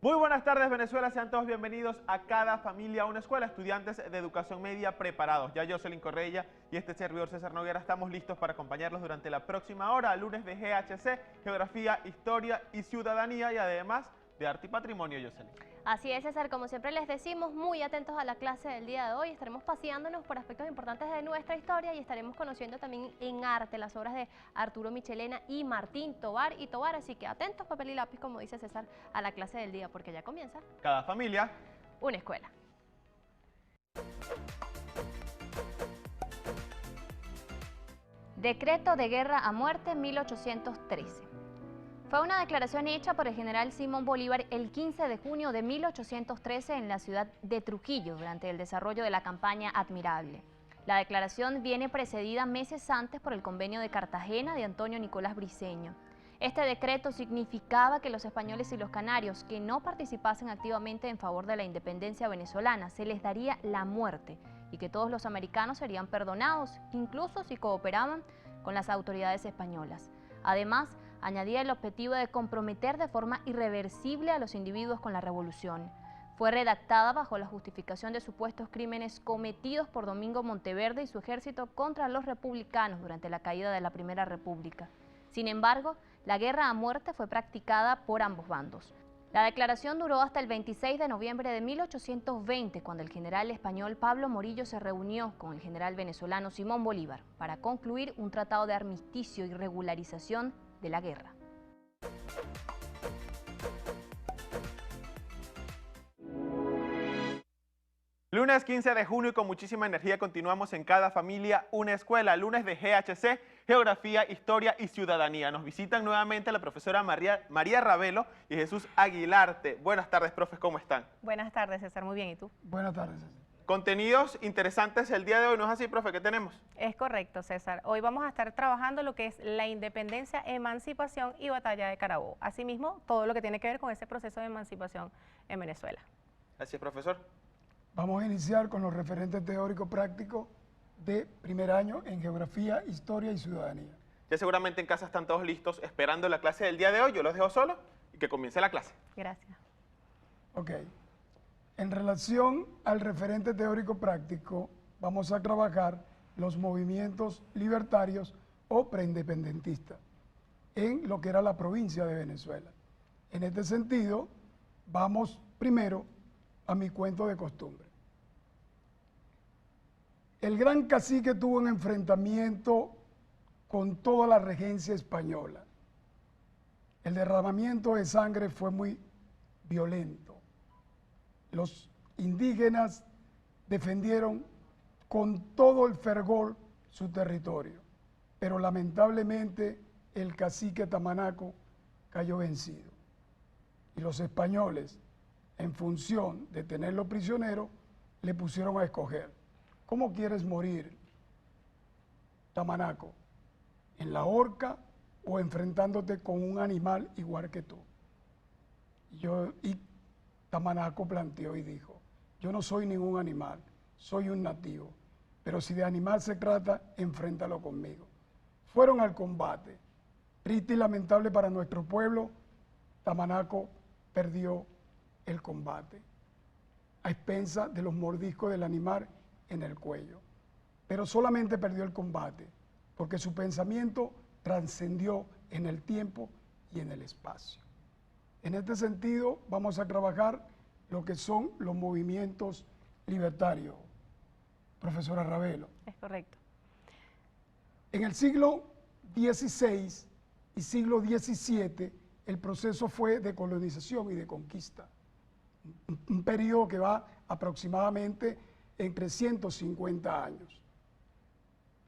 Muy buenas tardes, Venezuela. Sean todos bienvenidos a Cada Familia Una Escuela, estudiantes de educación media preparados. Ya Jocelyn Correia y este servidor César Noguera estamos listos para acompañarlos durante la próxima hora, lunes de GHC, Geografía, Historia y Ciudadanía, y además de Arte y Patrimonio, Jocelyn. Así es, César, como siempre les decimos, muy atentos a la clase del día de hoy. Estaremos paseándonos por aspectos importantes de nuestra historia y estaremos conociendo también en arte las obras de Arturo Michelena y Martín Tovar y Tovar. Así que atentos, papel y lápiz, como dice César, a la clase del día, porque ya comienza Cada Familia Una Escuela. Decreto de guerra a muerte 1813. Fue una declaración hecha por el general Simón Bolívar el 15 de junio de 1813 en la ciudad de Trujillo durante el desarrollo de la campaña Admirable. La declaración viene precedida meses antes por el Convenio de Cartagena de Antonio Nicolás Briceño. Este decreto significaba que los españoles y los canarios que no participasen activamente en favor de la independencia venezolana se les daría la muerte y que todos los americanos serían perdonados, incluso si cooperaban con las autoridades españolas. Además, añadía el objetivo de comprometer de forma irreversible a los individuos con la revolución. Fue redactada bajo la justificación de supuestos crímenes cometidos por Domingo Monteverde y su ejército contra los republicanos durante la caída de la Primera República. Sin embargo, la guerra a muerte fue practicada por ambos bandos. La declaración duró hasta el 26 de noviembre de 1820, cuando el general español Pablo Morillo se reunió con el general venezolano Simón Bolívar para concluir un tratado de armisticio y regularización de la guerra. Lunes 15 de junio y con muchísima energía continuamos en Cada Familia Una Escuela, lunes de GHC, Geografía, Historia y Ciudadanía. Nos visitan nuevamente la profesora María Ravelo y Jesús Aguilarte. Buenas tardes, profes, ¿cómo están? Buenas tardes, César, muy bien, ¿y tú? Buenas tardes, César. Contenidos interesantes el día de hoy, ¿no es así, profe? ¿Qué tenemos? Es correcto, César. Hoy vamos a estar trabajando lo que es la independencia, emancipación y batalla de Carabobo. Asimismo, todo lo que tiene que ver con ese proceso de emancipación en Venezuela. Así es, profesor. Vamos a iniciar con los referentes teóricos prácticos de primer año en Geografía, Historia y Ciudadanía. Ya seguramente en casa están todos listos esperando la clase del día de hoy. Yo los dejo solos y que comience la clase. Gracias. Ok. En relación al referente teórico práctico, vamos a trabajar los movimientos libertarios o preindependentistas en lo que era la provincia de Venezuela. En este sentido, vamos primero a mi cuento de costumbre. El gran cacique tuvo un enfrentamiento con toda la regencia española. El derramamiento de sangre fue muy violento. Los indígenas defendieron con todo el fervor su territorio, pero lamentablemente el cacique Tamanaco cayó vencido. Y los españoles, en función de tenerlo prisionero, le pusieron a escoger: ¿cómo quieres morir, Tamanaco? ¿En la horca o enfrentándote con un animal igual que tú? Y Tamanaco planteó y dijo: yo no soy ningún animal, soy un nativo, pero si de animal se trata, enfréntalo conmigo. Fueron al combate. Triste y lamentable para nuestro pueblo, Tamanaco perdió el combate a expensas de los mordiscos del animal en el cuello. Pero solamente perdió el combate porque su pensamiento trascendió en el tiempo y en el espacio. En este sentido, vamos a trabajar lo que son los movimientos libertarios. Profesora Ravelo. Es correcto. En el siglo XVI y siglo XVII, el proceso fue de colonización y de conquista. Un periodo que va aproximadamente entre 150 años.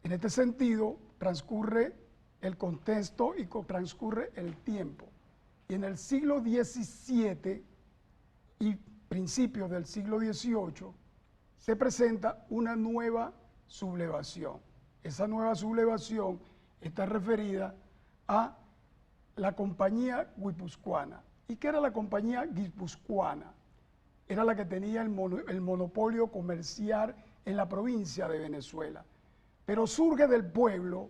En este sentido, transcurre el contexto y transcurre el tiempo. Y en el siglo XVII y principios del siglo XVIII se presenta una nueva sublevación. Esa nueva sublevación está referida a la compañía guipuzcoana. ¿Y qué era la compañía guipuzcoana? Era la que tenía el monopolio comercial en la provincia de Venezuela. Pero surge del pueblo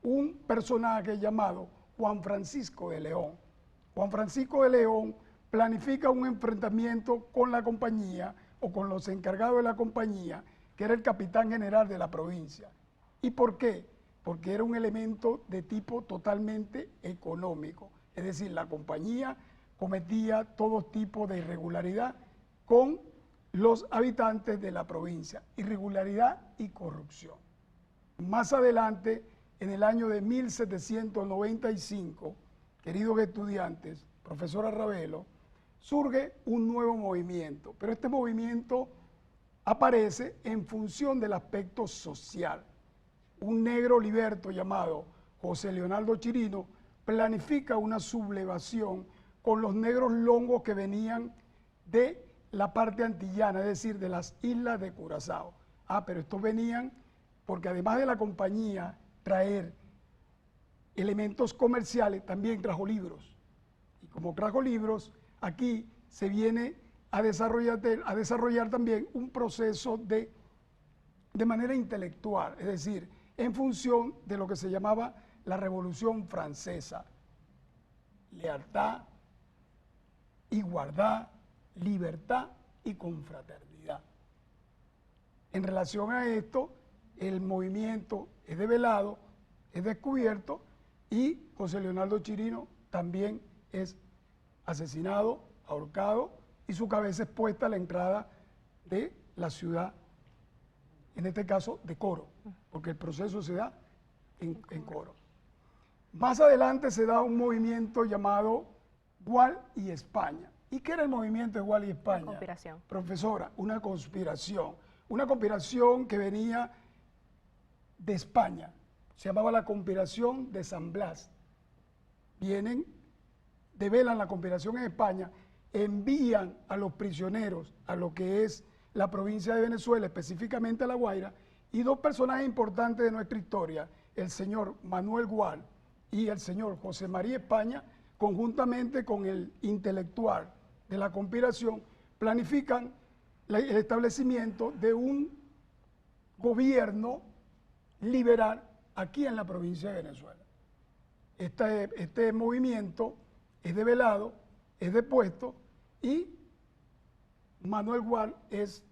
un personaje llamado Juan Francisco de León. Juan Francisco de León planifica un enfrentamiento con la compañía o con los encargados de la compañía, que era el capitán general de la provincia. ¿Y por qué? Porque era un elemento de tipo totalmente económico. Es decir, la compañía cometía todo tipo de irregularidad con los habitantes de la provincia, irregularidad y corrupción. Más adelante, en el año de 1795, queridos estudiantes, profesora Ravelo, surge un nuevo movimiento, pero este movimiento aparece en función del aspecto social. Un negro liberto llamado José Leonardo Chirino planifica una sublevación con los negros longos que venían de la parte antillana, es decir, de las islas de Curazao. Pero estos venían porque además de la compañía traer elementos comerciales, también trajo libros. Y como trajo libros, aquí se viene a desarrollar también un proceso de manera intelectual, es decir, en función de lo que se llamaba la Revolución Francesa. Lealtad, igualdad, libertad y confraternidad. En relación a esto, el movimiento es develado, es descubierto y José Leonardo Chirino también es asesinado, ahorcado y su cabeza es puesta a la entrada de la ciudad, en este caso de Coro, porque el proceso se da en Coro. Más adelante se da un movimiento llamado Gual y España. ¿Y qué era el movimiento de Gual y España? Una conspiración. Profesora, una conspiración que venía de España, se llamaba la conspiración de San Blas. Vienen, develan la conspiración en España, envían a los prisioneros a lo que es la provincia de Venezuela, específicamente a La Guaira, y dos personajes importantes de nuestra historia, el señor Manuel Gual y el señor José María España, conjuntamente con el intelectual de la conspiración, planifican el establecimiento de un gobierno liberal aquí en la provincia de Venezuela. Este movimiento es develado, es depuesto y Manuel Gual es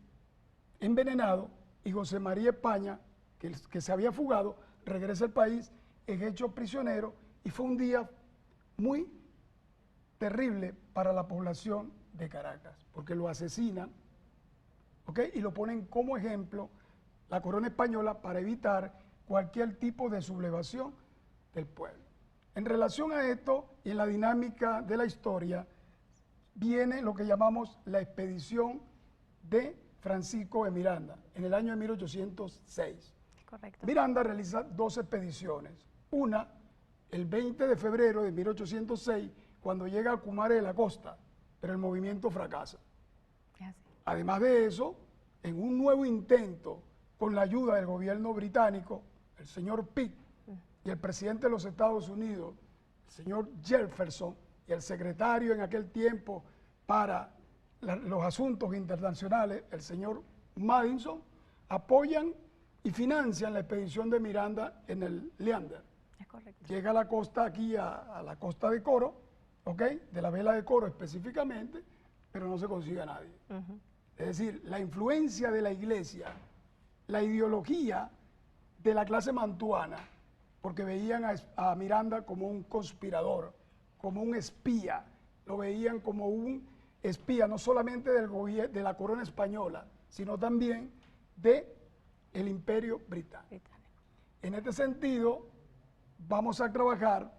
envenenado y José María España, que se había fugado, regresa al país, es hecho prisionero y fue un día muy terrible para la población de Caracas, porque lo asesinan, ¿ok? Y lo ponen como ejemplo la corona española para evitar cualquier tipo de sublevación del pueblo. En relación a esto y en la dinámica de la historia, viene lo que llamamos la expedición de Francisco de Miranda, en el año de 1806. Correcto. Miranda realiza dos expediciones. Una, el 20 de febrero de 1806, cuando llega a Cumare de la Costa, pero el movimiento fracasa. Es así. Además de eso, en un nuevo intento, con la ayuda del gobierno británico, el señor Pitt y el presidente de los Estados Unidos, el señor Jefferson, y el secretario en aquel tiempo para los asuntos internacionales, el señor Madison, apoyan y financian la expedición de Miranda en el Leander. Es correcto. Llega a la costa aquí, a la costa de Coro, ¿ok? De la vela de Coro específicamente, pero no se consigue a nadie. Es decir, la influencia de la iglesia, la ideología de la clase mantuana, porque veían a Miranda como un conspirador, como un espía, lo veían como un espía no solamente de la corona española, sino también del imperio británico. En este sentido, vamos a trabajar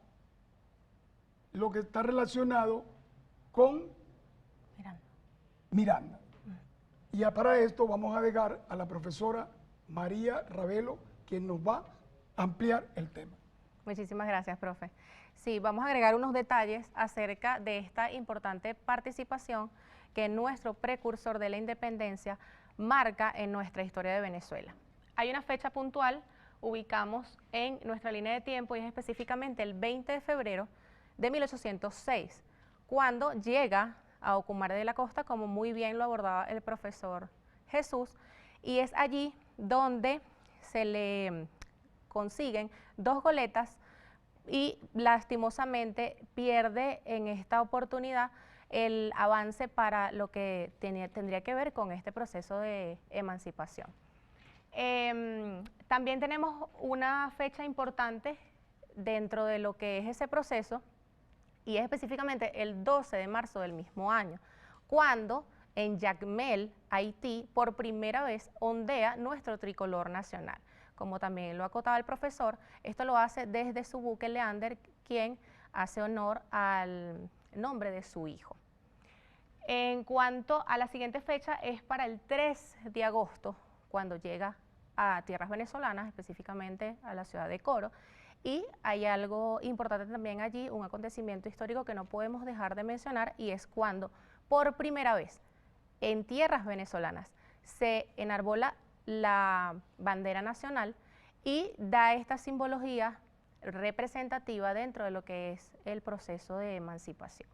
lo que está relacionado con Miranda. Y para esto vamos a dejar a la profesora María Ravelo, quien nos va a ampliar el tema. Muchísimas gracias, profe. Sí, vamos a agregar unos detalles acerca de esta importante participación que nuestro precursor de la independencia marca en nuestra historia de Venezuela. Hay una fecha puntual ubicamos en nuestra línea de tiempo y es específicamente el 20 de febrero de 1806, cuando llega a Ocumare de la Costa, como muy bien lo abordaba el profesor Jesús, y es allí donde se le consiguen 2 goletas y lastimosamente pierde en esta oportunidad el avance para lo que tendría que ver con este proceso de emancipación. También tenemos una fecha importante dentro de lo que es ese proceso, y es específicamente el 12 de marzo del mismo año, cuando en Jacmel, Haití, por primera vez ondea nuestro tricolor nacional. Como también lo acotaba el profesor, esto lo hace desde su buque Leander, quien hace honor al nombre de su hijo. En cuanto a la siguiente fecha, es para el 3 de agosto, cuando llega a tierras venezolanas, específicamente a la ciudad de Coro, y hay algo importante también allí, un acontecimiento histórico que no podemos dejar de mencionar, y es cuando por primera vez en tierras venezolanas se enarbola la bandera nacional y da esta simbología representativa dentro de lo que es el proceso de emancipación.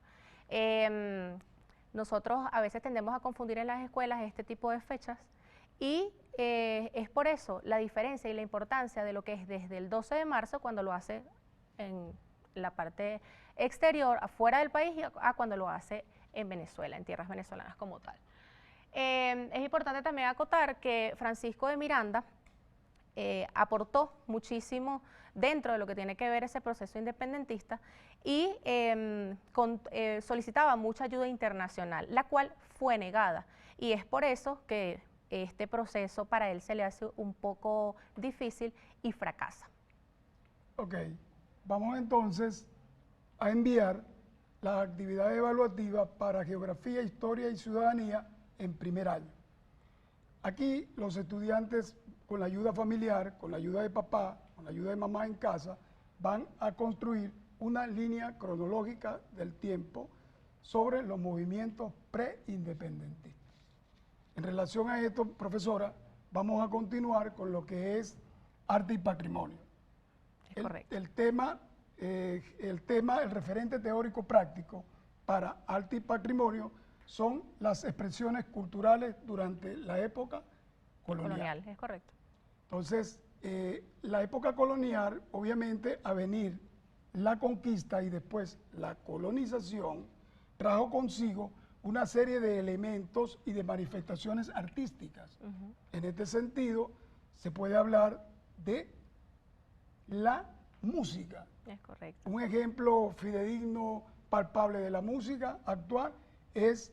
Nosotros a veces tendemos a confundir en las escuelas este tipo de fechas y es por eso la diferencia y la importancia de lo que es desde el 12 de marzo, cuando lo hace en la parte exterior, afuera del país, a cuando lo hace en Venezuela, en tierras venezolanas como tal. Es importante también acotar que Francisco de Miranda aportó muchísimo dentro de lo que tiene que ver ese proceso independentista y solicitaba mucha ayuda internacional, la cual fue negada, y es por eso que este proceso para él se le hace un poco difícil y fracasa. Ok, vamos entonces a enviar las actividades evaluativas para Geografía, Historia y Ciudadanía en primer año. Aquí los estudiantes, con la ayuda familiar, con la ayuda de papá, con la ayuda de mamá en casa, van a construir una línea cronológica del tiempo sobre los movimientos preindependentistas. En relación a esto, profesora, vamos a continuar con lo que es arte y patrimonio. Es correcto. El tema, el referente teórico práctico para arte y patrimonio son las expresiones culturales durante la época colonial. Es correcto. Entonces, la época colonial, obviamente, a venir la conquista y después la colonización, trajo consigo una serie de elementos y de manifestaciones artísticas. En este sentido, se puede hablar de la música. Es correcto. Un ejemplo fidedigno, palpable de la música actual es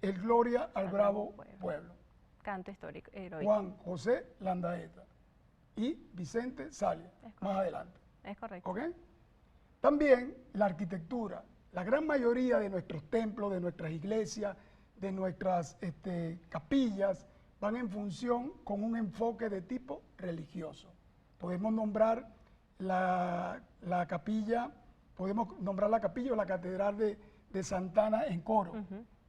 el Gloria al Bravo Pueblo. Canto histórico, heroico. Juan José Landaeta y Vicente Salia, más adelante. Es correcto. ¿Ok? También la arquitectura. La gran mayoría de nuestros templos, de nuestras iglesias, de nuestras capillas, van en función con un enfoque de tipo religioso. Podemos nombrar la capilla, podemos nombrar la capilla o la catedral de Santana en Coro.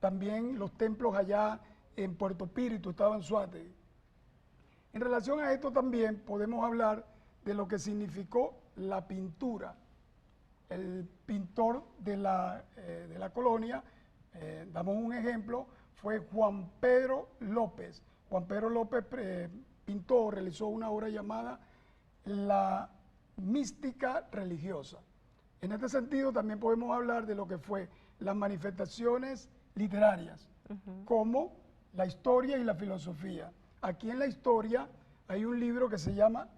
También los templos allá en Puerto Píritu, estaba en Suátegui. En relación a esto también podemos hablar de lo que significó la pintura. El pintor de la colonia, damos un ejemplo, fue Juan Pedro López. Juan Pedro López pintó, realizó una obra llamada La Mística Religiosa. En este sentido también podemos hablar de lo que fue las manifestaciones literarias, como la historia y la filosofía. Aquí en la historia hay un libro que se llama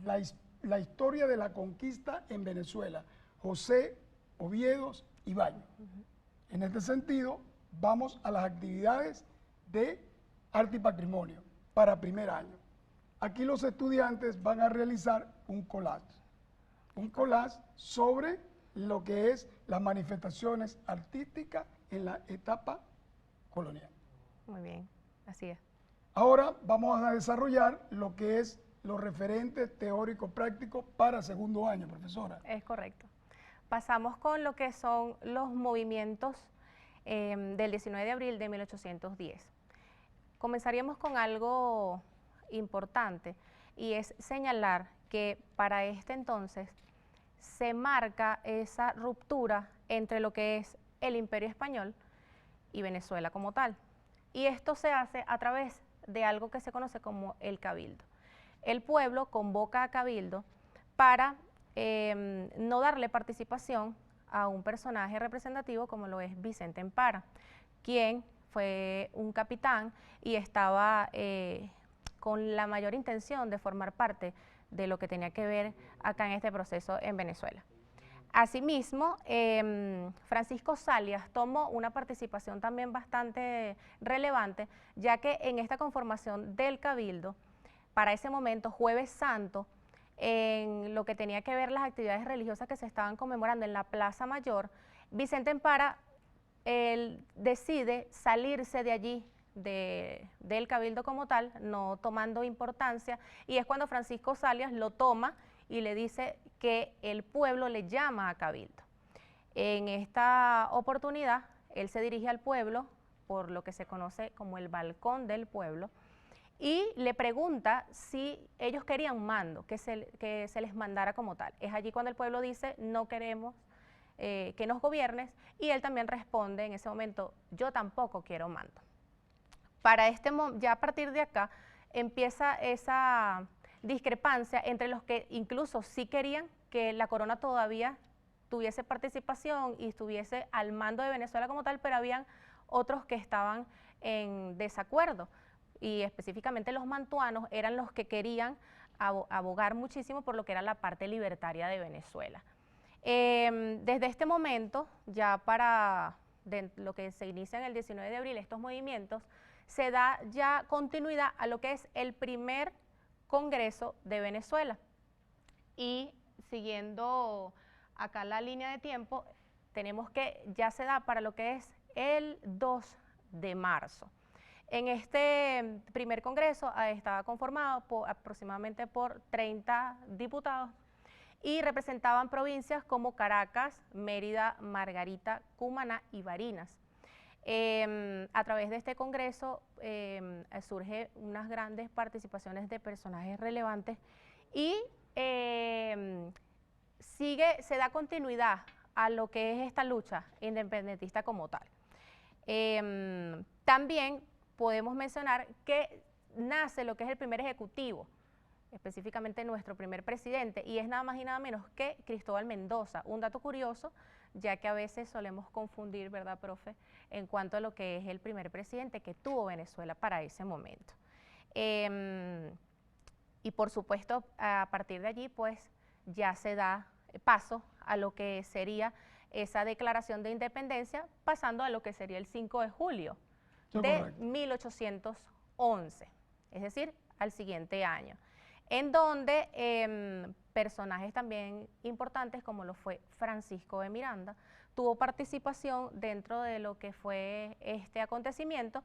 La historia de la conquista en Venezuela, José Oviedos y Baños. En este sentido, vamos a las actividades de arte y patrimonio para primer año. Aquí los estudiantes van a realizar un collage sobre lo que es las manifestaciones artísticas en la etapa colonial. Muy bien, así es. Ahora vamos a desarrollar lo que es los referentes teóricos prácticos para segundo año, profesora. Es correcto. Pasamos con lo que son los movimientos del 19 de abril de 1810. Comenzaríamos con algo importante, y es señalar que para este entonces se marca esa ruptura entre lo que es el Imperio Español y Venezuela como tal. Y esto se hace a través de algo que se conoce como el Cabildo. El pueblo convoca a Cabildo para no darle participación a un personaje representativo como lo es Vicente Empara, quien fue un capitán y estaba con la mayor intención de formar parte de lo que tenía que ver acá en este proceso en Venezuela. Asimismo, Francisco Zalias tomó una participación también bastante relevante, ya que en esta conformación del Cabildo, para ese momento, Jueves Santo, en lo que tenía que ver las actividades religiosas que se estaban conmemorando en la Plaza Mayor, Vicente Empara él decide salirse de allí, del Cabildo como tal, no tomando importancia, y es cuando Francisco Zalias lo toma y le dice que el pueblo le llama a Cabildo. En esta oportunidad, él se dirige al pueblo por lo que se conoce como el balcón del pueblo y le pregunta si ellos querían mando, que se les mandara como tal. Es allí cuando el pueblo dice, no queremos que nos gobiernes, y él también responde en ese momento, yo tampoco quiero mando. Ya a partir de acá empieza esa discrepancia entre los que incluso sí querían que la corona todavía tuviese participación y estuviese al mando de Venezuela como tal, pero habían otros que estaban en desacuerdo, y específicamente los mantuanos eran los que querían abogar muchísimo por lo que era la parte libertaria de Venezuela. Desde este momento, ya para lo que se inicia en el 19 de abril, estos movimientos, se da ya continuidad a lo que es el primer Congreso de Venezuela. Y siguiendo acá la línea de tiempo, tenemos que ya se da para lo que es el 2 de marzo. En este primer Congreso estaba conformado aproximadamente por 30 diputados y representaban provincias como Caracas, Mérida, Margarita, Cumaná y Barinas. A través de este Congreso surgen unas grandes participaciones de personajes relevantes y se da continuidad a lo que es esta lucha independentista como tal. También podemos mencionar que nace lo que es el primer ejecutivo, específicamente nuestro primer presidente, y es nada más y nada menos que Cristóbal Mendoza. Un dato curioso, ya que a veces solemos confundir, ¿verdad, profe?, en cuanto a lo que es el primer presidente que tuvo Venezuela para ese momento. Y por supuesto, a partir de allí, pues, ya se da paso a lo que sería esa declaración de independencia, pasando a lo que sería el 5 de julio de 1811, es decir, al siguiente año, en donde personajes también importantes como lo fue Francisco de Miranda, tuvo participación dentro de lo que fue este acontecimiento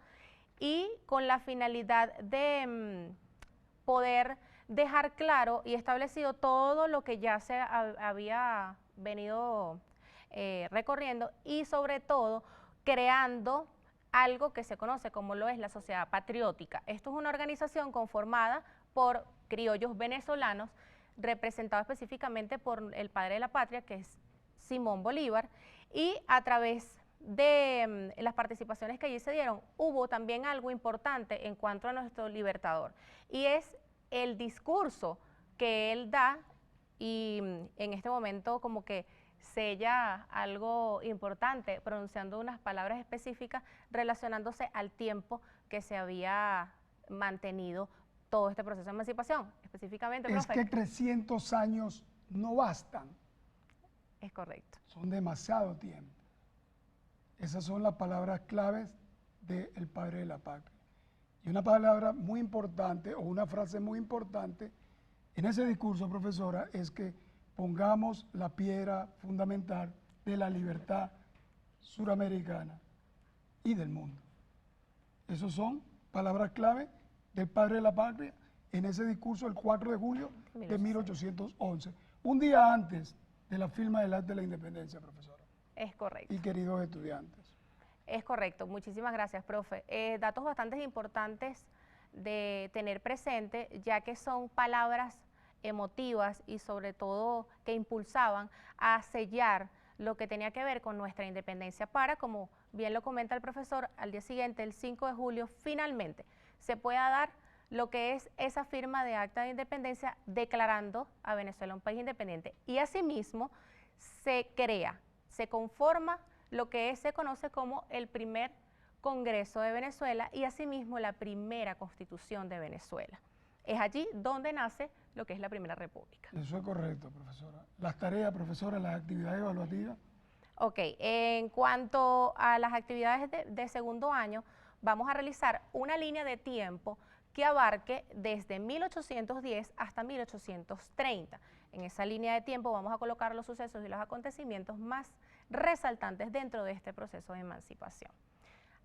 y con la finalidad de poder dejar claro y establecido todo lo que ya se había venido recorriendo y sobre todo creando algo que se conoce como lo es la Sociedad Patriótica. Esto es una organización conformada por criollos venezolanos, representado específicamente por el padre de la patria, que es Simón Bolívar, y a través de las participaciones que allí se dieron, hubo también algo importante en cuanto a nuestro libertador, y es el discurso que él da, y en este momento como que sella algo importante, pronunciando unas palabras específicas relacionándose al tiempo que se había mantenido todo este proceso de emancipación, específicamente, profe. Es que 300 años no bastan. Es correcto. Son demasiado tiempo. Esas son las palabras claves del padre de la patria. Y una palabra muy importante, o una frase muy importante, en ese discurso, profesora, es que pongamos la piedra fundamental de la libertad suramericana y del mundo. Esas son palabras clave del padre de la patria en ese discurso el 4 de julio de 1811, un día antes de la firma del Acta de la Independencia, profesora. Es correcto. Y queridos estudiantes. Es correcto, muchísimas gracias, profe. Datos bastante importantes de tener presente, ya que son palabras emotivas y sobre todo que impulsaban a sellar lo que tenía que ver con nuestra independencia para, como bien lo comenta el profesor, al día siguiente, el 5 de julio, finalmente se pueda dar lo que es esa firma de acta de independencia declarando a Venezuela un país independiente. Y asimismo se crea, se conforma lo que se conoce como el primer Congreso de Venezuela y asimismo la primera Constitución de Venezuela. Es allí donde nace lo que es la Primera República. Eso es correcto, profesora. Las tareas, profesora, las actividades evaluativas. Ok, en cuanto a las actividades de segundo año, vamos a realizar una línea de tiempo que abarque desde 1810 hasta 1830. En esa línea de tiempo vamos a colocar los sucesos y los acontecimientos más resaltantes dentro de este proceso de emancipación.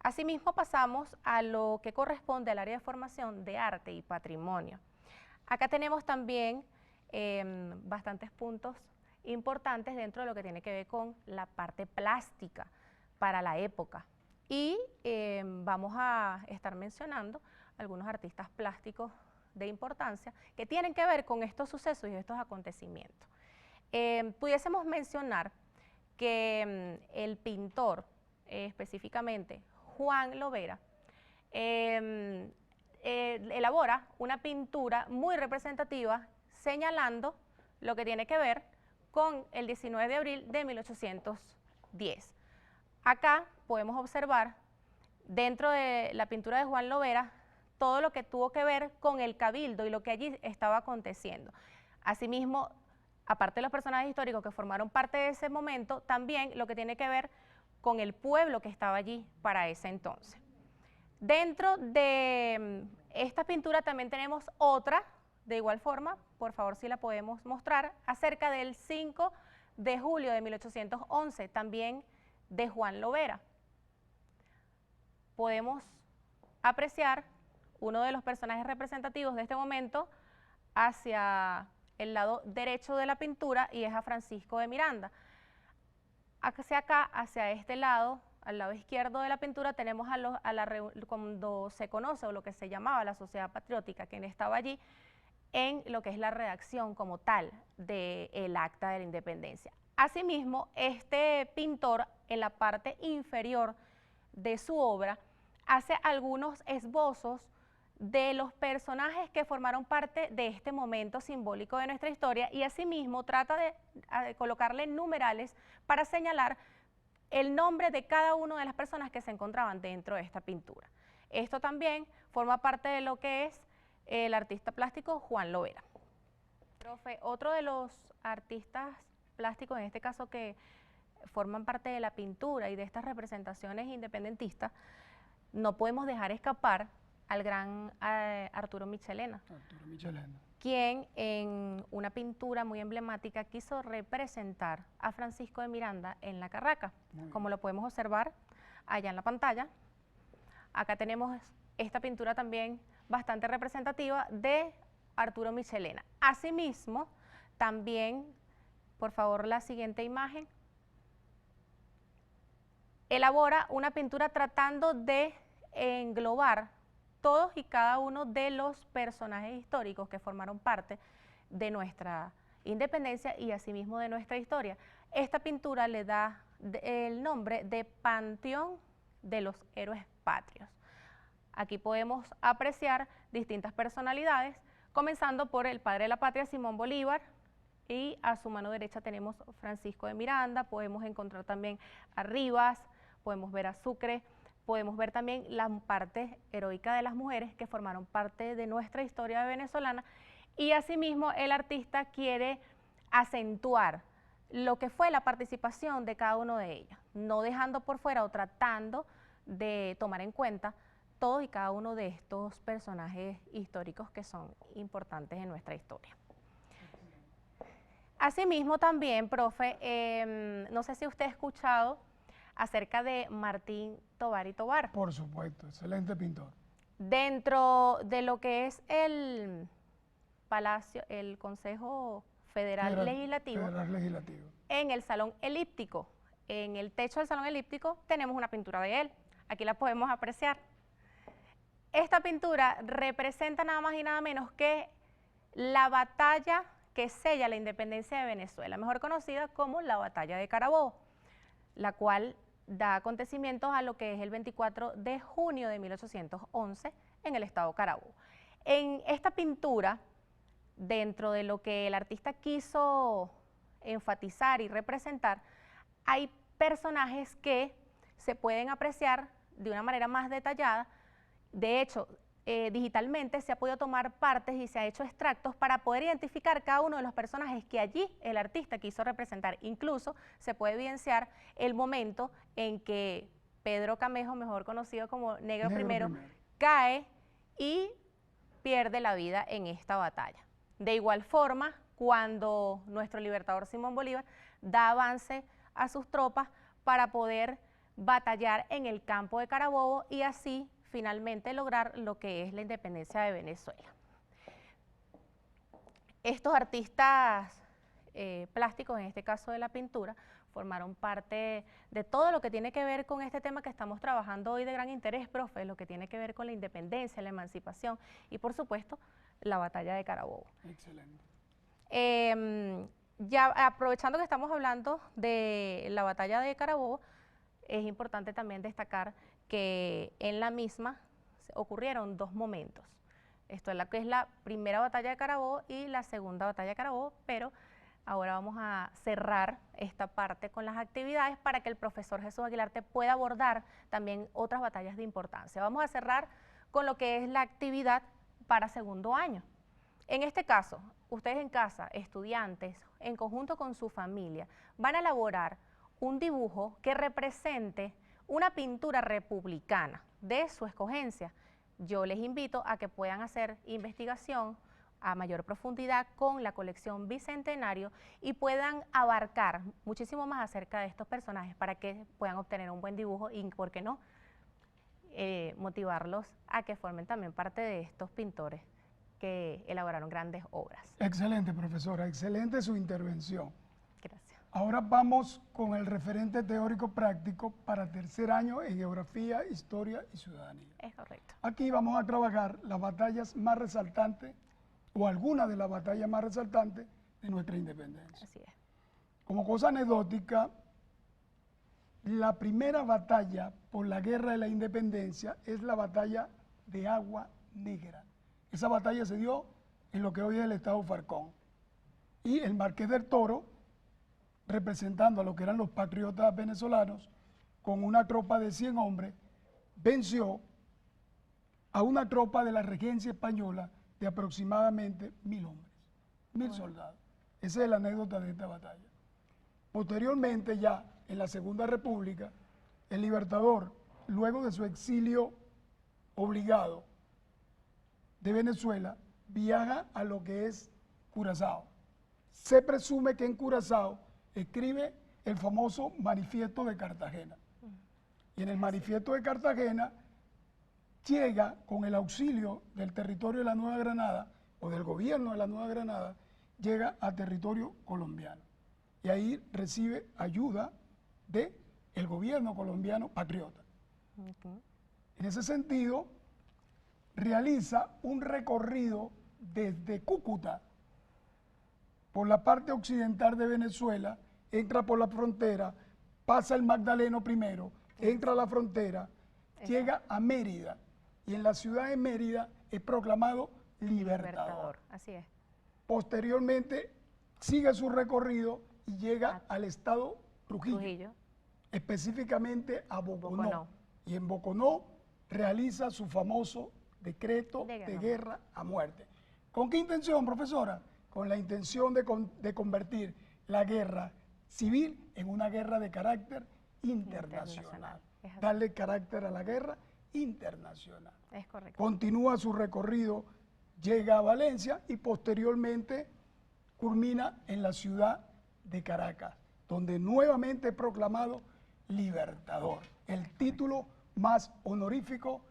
Asimismo pasamos a lo que corresponde al área de formación de arte y patrimonio. Acá tenemos también bastantes puntos importantes dentro de lo que tiene que ver con la parte plástica para la época. Y vamos a estar mencionando algunos artistas plásticos de importancia que tienen que ver con estos sucesos y estos acontecimientos. Pudiésemos mencionar que el pintor, específicamente Juan Lovera, elabora una pintura muy representativa señalando lo que tiene que ver con el 19 de abril de 1810. Acá podemos observar dentro de la pintura de Juan Lovera todo lo que tuvo que ver con el cabildo y lo que allí estaba aconteciendo. Asimismo, aparte de los personajes históricos que formaron parte de ese momento, también lo que tiene que ver con el pueblo que estaba allí para ese entonces. Dentro de esta pintura también tenemos otra, de igual forma, por favor si la podemos mostrar, acerca del 5 de julio de 1811, también de Juan Lovera. Podemos apreciar uno de los personajes representativos de este momento hacia el lado derecho de la pintura y es a Francisco de Miranda. Hacia acá, hacia este lado, al lado izquierdo de la pintura, tenemos cuando se conoce o lo que se llamaba la Sociedad Patriótica, quien estaba allí en lo que es la redacción como tal del Acta de la Independencia. Asimismo, este pintor en la parte inferior de su obra hace algunos esbozos de los personajes que formaron parte de este momento simbólico de nuestra historia y asimismo trata de colocarle numerales para señalar el nombre de cada una de las personas que se encontraban dentro de esta pintura. Esto también forma parte de lo que es el artista plástico Juan Lovera. Profe, otro de los artistas plásticos, en este caso que forman parte de la pintura y de estas representaciones independentistas, no podemos dejar escapar al gran Arturo Michelena. Arturo Michelena. Quien en una pintura muy emblemática quiso representar a Francisco de Miranda en la Carraca, como lo podemos observar allá en la pantalla. Acá tenemos esta pintura también bastante representativa de Arturo Michelena. Asimismo, también, por favor, la siguiente imagen, elabora una pintura tratando de englobar todos y cada uno de los personajes históricos que formaron parte de nuestra independencia y asimismo de nuestra historia. Esta pintura le da el nombre de Panteón de los Héroes Patrios. Aquí podemos apreciar distintas personalidades, comenzando por el padre de la patria, Simón Bolívar, y a su mano derecha tenemos Francisco de Miranda, podemos encontrar también a Rivas, podemos ver a Sucre, podemos ver también la parte heroica de las mujeres que formaron parte de nuestra historia venezolana y asimismo el artista quiere acentuar lo que fue la participación de cada uno de ellos, no dejando por fuera o tratando de tomar en cuenta todos y cada uno de estos personajes históricos que son importantes en nuestra historia. Asimismo también, profe, no sé si usted ha escuchado acerca de Martín Tovar y Tovar. Por supuesto, excelente pintor. Dentro de lo que es el Palacio, el Consejo Federal Legislativo, en el Salón Elíptico, en el techo del Salón Elíptico, tenemos una pintura de él. Aquí la podemos apreciar. Esta pintura representa nada más y nada menos que la batalla que sella la independencia de Venezuela, mejor conocida como la Batalla de Carabobo, la cual da acontecimientos a lo que es el 24 de junio de 1811 en el estado Carabobo. En esta pintura, dentro de lo que el artista quiso enfatizar y representar, hay personajes que se pueden apreciar de una manera más detallada. De hecho, digitalmente se ha podido tomar partes y se ha hecho extractos para poder identificar cada uno de los personajes que allí el artista quiso representar. Incluso se puede evidenciar el momento en que Pedro Camejo, mejor conocido como Negro Primero, cae y pierde la vida en esta batalla. De igual forma, cuando nuestro libertador Simón Bolívar da avance a sus tropas para poder batallar en el campo de Carabobo y así finalmente lograr lo que es la independencia de Venezuela. Estos artistas plásticos, en este caso de la pintura, formaron parte de todo lo que tiene que ver con este tema que estamos trabajando hoy de gran interés, profe, lo que tiene que ver con la independencia, la emancipación y, por supuesto, la batalla de Carabobo. Excelente. Ya aprovechando que estamos hablando de la batalla de Carabobo, es importante también destacar que en la misma ocurrieron dos momentos. Esto es la que es la primera batalla de Carabobo y la segunda batalla de Carabobo, pero ahora vamos a cerrar esta parte con las actividades para que el profesor Jesús Aguilarte pueda abordar también otras batallas de importancia. Vamos a cerrar con lo que es la actividad para segundo año. En este caso, ustedes en casa, estudiantes, en conjunto con su familia, van a elaborar un dibujo que represente una pintura republicana de su escogencia. Yo les invito a que puedan hacer investigación a mayor profundidad con la colección Bicentenario y puedan abarcar muchísimo más acerca de estos personajes para que puedan obtener un buen dibujo y, ¿por qué no?, motivarlos a que formen también parte de estos pintores que elaboraron grandes obras. Excelente, profesora, excelente su intervención. Gracias. Ahora vamos con el referente teórico práctico para tercer año en Geografía, Historia y Ciudadanía. Es correcto. Aquí vamos a trabajar las batallas más resaltantes o algunas de las batallas más resaltantes de nuestra independencia. Así es. Como cosa anecdótica, la primera batalla por la guerra de la independencia es la batalla de Agua Negra. Esa batalla se dio en lo que hoy es el estado Falcón. Y el Marqués del Toro, representando a lo que eran los patriotas venezolanos, con una tropa de 100 hombres, venció a una tropa de la regencia española de aproximadamente 1000 hombres, 1000 soldados. Esa es la anécdota de esta batalla. Posteriormente, ya en la Segunda República, el Libertador, luego de su exilio obligado de Venezuela, viaja a lo que es Curazao. Se presume que en Curazao escribe el famoso Manifiesto de Cartagena. Y en el Manifiesto de Cartagena llega con el auxilio del territorio de la Nueva Granada o del gobierno de la Nueva Granada, llega a territorio colombiano. Y ahí recibe ayuda del gobierno colombiano patriota. En ese sentido, realiza un recorrido desde Cúcuta por la parte occidental de Venezuela, entra por la frontera, pasa el Magdaleno primero, entra a la frontera, llega a Mérida y en la ciudad de Mérida es proclamado libertador. Así es. Posteriormente sigue su recorrido y llega al estado Trujillo, específicamente a Boconó. Y en Boconó realiza su famoso decreto de guerra a muerte. ¿Con qué intención, profesora? Con la intención de convertir la guerra civil en una guerra de carácter internacional. Darle carácter a la guerra internacional. Es correcto. Continúa su recorrido, llega a Valencia y posteriormente culmina en la ciudad de Caracas, donde nuevamente es proclamado libertador, el título más honorífico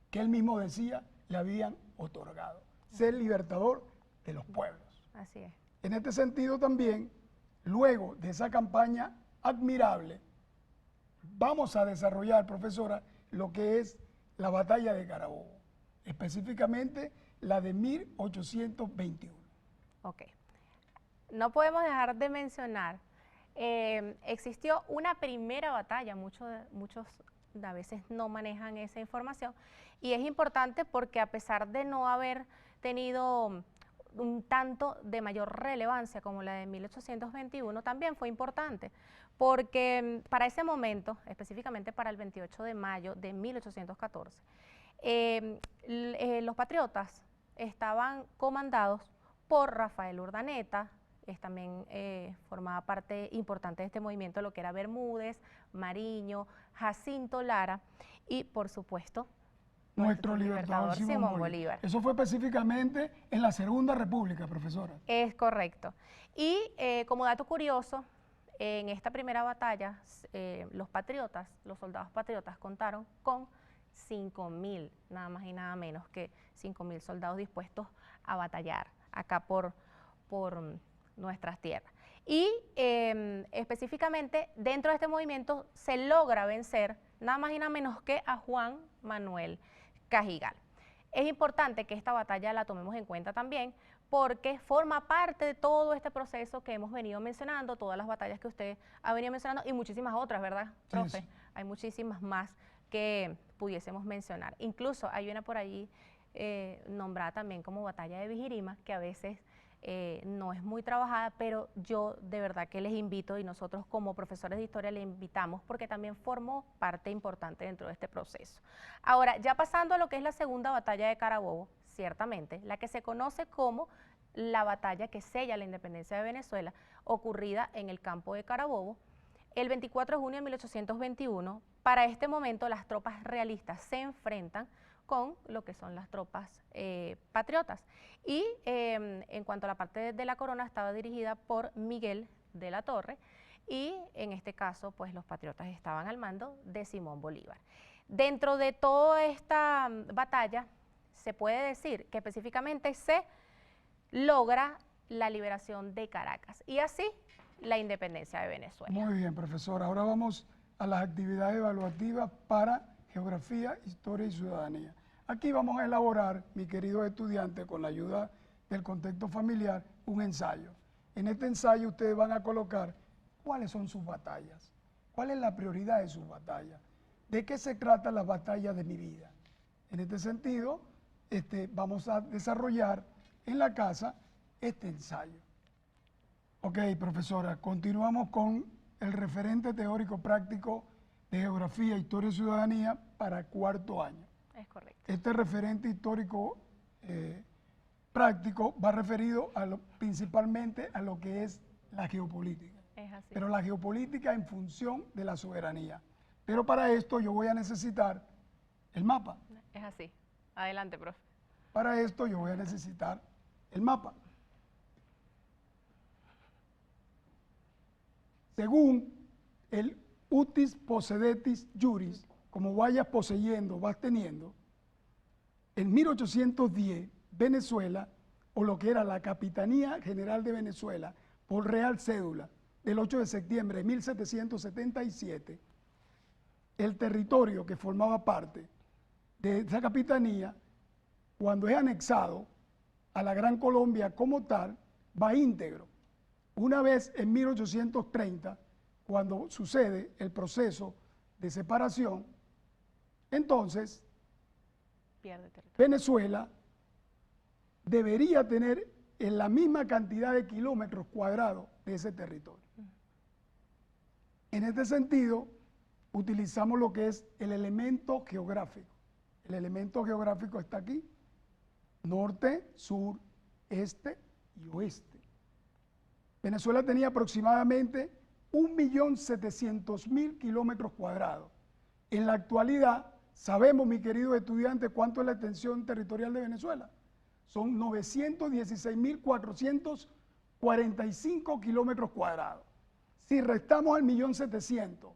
que él mismo decía le habían otorgado, ser libertador de los pueblos. Así es. En este sentido también, luego de esa campaña admirable, vamos a desarrollar, profesora, lo que es la batalla de Carabobo, específicamente la de 1821. Ok. No podemos dejar de mencionar, existió una primera batalla, muchos a veces no manejan esa información, y es importante porque a pesar de no haber tenido un tanto de mayor relevancia como la de 1821, también fue importante, porque para ese momento, específicamente para el 28 de mayo de 1814, los patriotas estaban comandados por Rafael Urdaneta. También formaba parte importante de este movimiento lo que era Bermúdez, Mariño, Jacinto Lara y por supuesto nuestro libertador Simón Bolívar. Eso fue específicamente en la Segunda República, profesora. Es correcto. Y como dato curioso, en esta primera batalla los soldados patriotas contaron con 5.000, nada más y nada menos que 5.000 soldados dispuestos a batallar acá por nuestras tierras. Y específicamente dentro de este movimiento se logra vencer nada más y nada menos que a Juan Manuel Cajigal. Es importante que esta batalla la tomemos en cuenta también porque forma parte de todo este proceso que hemos venido mencionando, todas las batallas que usted ha venido mencionando y muchísimas otras, ¿verdad, profe? Sí. Hay muchísimas más que pudiésemos mencionar. Incluso hay una por allí nombrada también como batalla de Vigirima, que a veces no es muy trabajada, pero yo de verdad que les invito y nosotros como profesores de historia les invitamos porque también formó parte importante dentro de este proceso. Ahora, ya pasando a lo que es la segunda batalla de Carabobo, ciertamente, la que se conoce como la batalla que sella la independencia de Venezuela, ocurrida en el campo de Carabobo, el 24 de junio de 1821, para este momento las tropas realistas se enfrentan con lo que son las tropas patriotas. Y en cuanto a la parte de la corona, estaba dirigida por Miguel de la Torre y en este caso pues los patriotas estaban al mando de Simón Bolívar. Dentro de toda esta batalla se puede decir que específicamente se logra la liberación de Caracas y así la independencia de Venezuela. Muy bien, profesora. Ahora vamos a las actividades evaluativas para Geografía, Historia y Ciudadanía. Aquí vamos a elaborar, mi querido estudiante, con la ayuda del contexto familiar, un ensayo. En este ensayo ustedes van a colocar cuáles son sus batallas, cuál es la prioridad de sus batallas, de qué se trata la batalla de mi vida. En este sentido, vamos a desarrollar en la casa este ensayo. Ok, profesora, continuamos con el referente teórico práctico de Geografía, Historia y Ciudadanía para cuarto año. Es correcto. Este referente histórico práctico va referido principalmente a lo que es la geopolítica. Es así. Pero la geopolítica en función de la soberanía. Pero para esto yo voy a necesitar el mapa. Es así. Adelante, profe. Para esto yo voy a necesitar el mapa. Según el utis possedetis juris, como vayas poseyendo, vas teniendo, en 1810 Venezuela, o lo que era la Capitanía General de Venezuela, por Real Cédula del 8 de septiembre de 1777, el territorio que formaba parte de esa capitanía, cuando es anexado a la Gran Colombia como tal, va íntegro. Una vez en 1830, cuando sucede el proceso de separación, entonces Venezuela debería tener en la misma cantidad de kilómetros cuadrados de ese territorio. En este sentido, utilizamos lo que es el elemento geográfico. El elemento geográfico está aquí: norte, sur, este y oeste. Venezuela tenía aproximadamente 1.700.000 kilómetros cuadrados. En la actualidad, sabemos, mi querido estudiante, cuánto es la extensión territorial de Venezuela. Son 916.445 kilómetros cuadrados. Si restamos al 1.700.000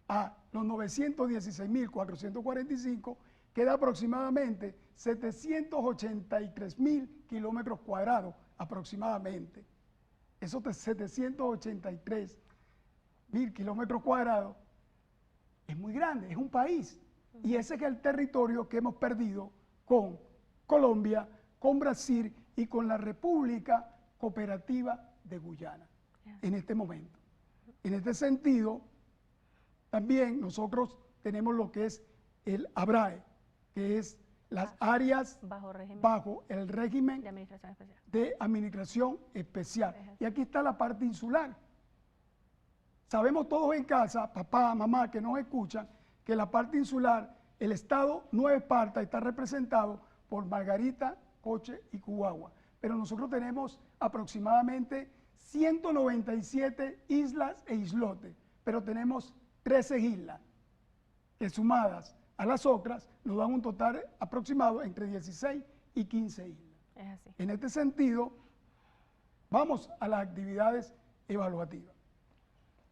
a los 916.445, queda aproximadamente 783.000 kilómetros cuadrados aproximadamente. Esos 783.000 kilómetros cuadrados es muy grande, es un país. Y ese es el territorio que hemos perdido con Colombia, con Brasil y con la República cooperativa de Guyana en este momento. En este sentido, también nosotros tenemos lo que es el ABRAE, que es las áreas bajo el régimen de administración especial. Y aquí está la parte insular. Sabemos todos en casa, papá, mamá, que nos escuchan, que la parte insular, el estado Nueva Esparta está representado por Margarita, Coche y Cubagua. Pero nosotros tenemos aproximadamente 197 islas e islotes, pero tenemos 13 islas, que sumadas a las otras nos dan un total aproximado entre 16 y 15 islas. Es así. En este sentido, vamos a las actividades evaluativas.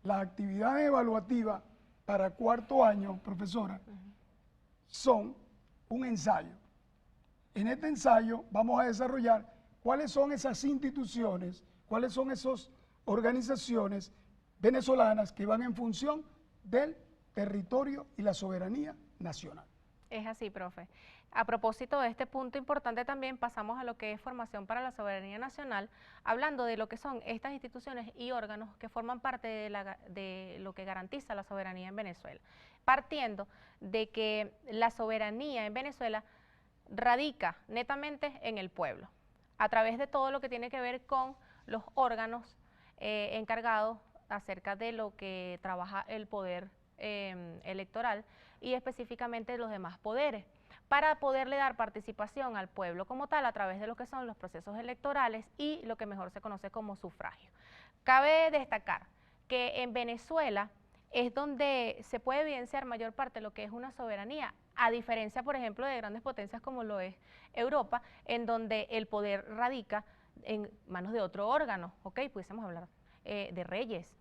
Las actividades evaluativas para cuarto año, profesora, son un ensayo. En este ensayo vamos a desarrollar cuáles son esas instituciones, cuáles son esas organizaciones venezolanas que van en función del territorio y la soberanía nacional. Es así, profe. A propósito de este punto importante también pasamos a lo que es formación para la soberanía nacional, hablando de lo que son estas instituciones y órganos que forman parte de lo que garantiza la soberanía en Venezuela. Partiendo de que la soberanía en Venezuela radica netamente en el pueblo, a través de todo lo que tiene que ver con los órganos encargados acerca de lo que trabaja el poder electoral y específicamente los demás poderes, para poderle dar participación al pueblo como tal a través de lo que son los procesos electorales y lo que mejor se conoce como sufragio. Cabe destacar que en Venezuela es donde se puede evidenciar mayor parte de lo que es una soberanía, a diferencia, por ejemplo, de grandes potencias como lo es Europa, en donde el poder radica en manos de otro órgano, ¿ok? Pudiésemos hablar de reyes.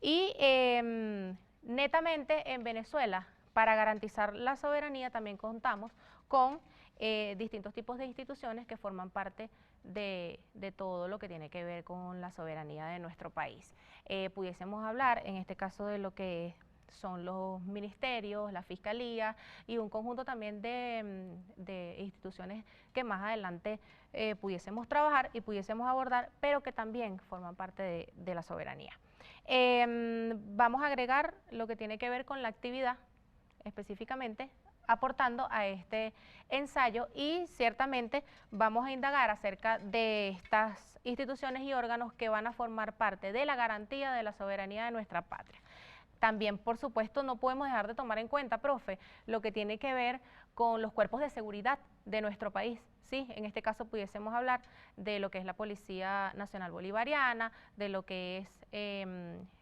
Y netamente en Venezuela, para garantizar la soberanía, también contamos con distintos tipos de instituciones que forman parte de todo lo que tiene que ver con la soberanía de nuestro país. Pudiésemos hablar, en este caso, de lo que son los ministerios, la fiscalía y un conjunto también de instituciones que más adelante pudiésemos trabajar y pudiésemos abordar, pero que también forman parte de la soberanía. Vamos a agregar lo que tiene que ver con la actividad, específicamente aportando a este ensayo, y ciertamente vamos a indagar acerca de estas instituciones y órganos que van a formar parte de la garantía de la soberanía de nuestra patria. También, por supuesto, no podemos dejar de tomar en cuenta, profe, lo que tiene que ver con los cuerpos de seguridad de nuestro país. Sí, en este caso pudiésemos hablar de lo que es la Policía Nacional Bolivariana, de lo que es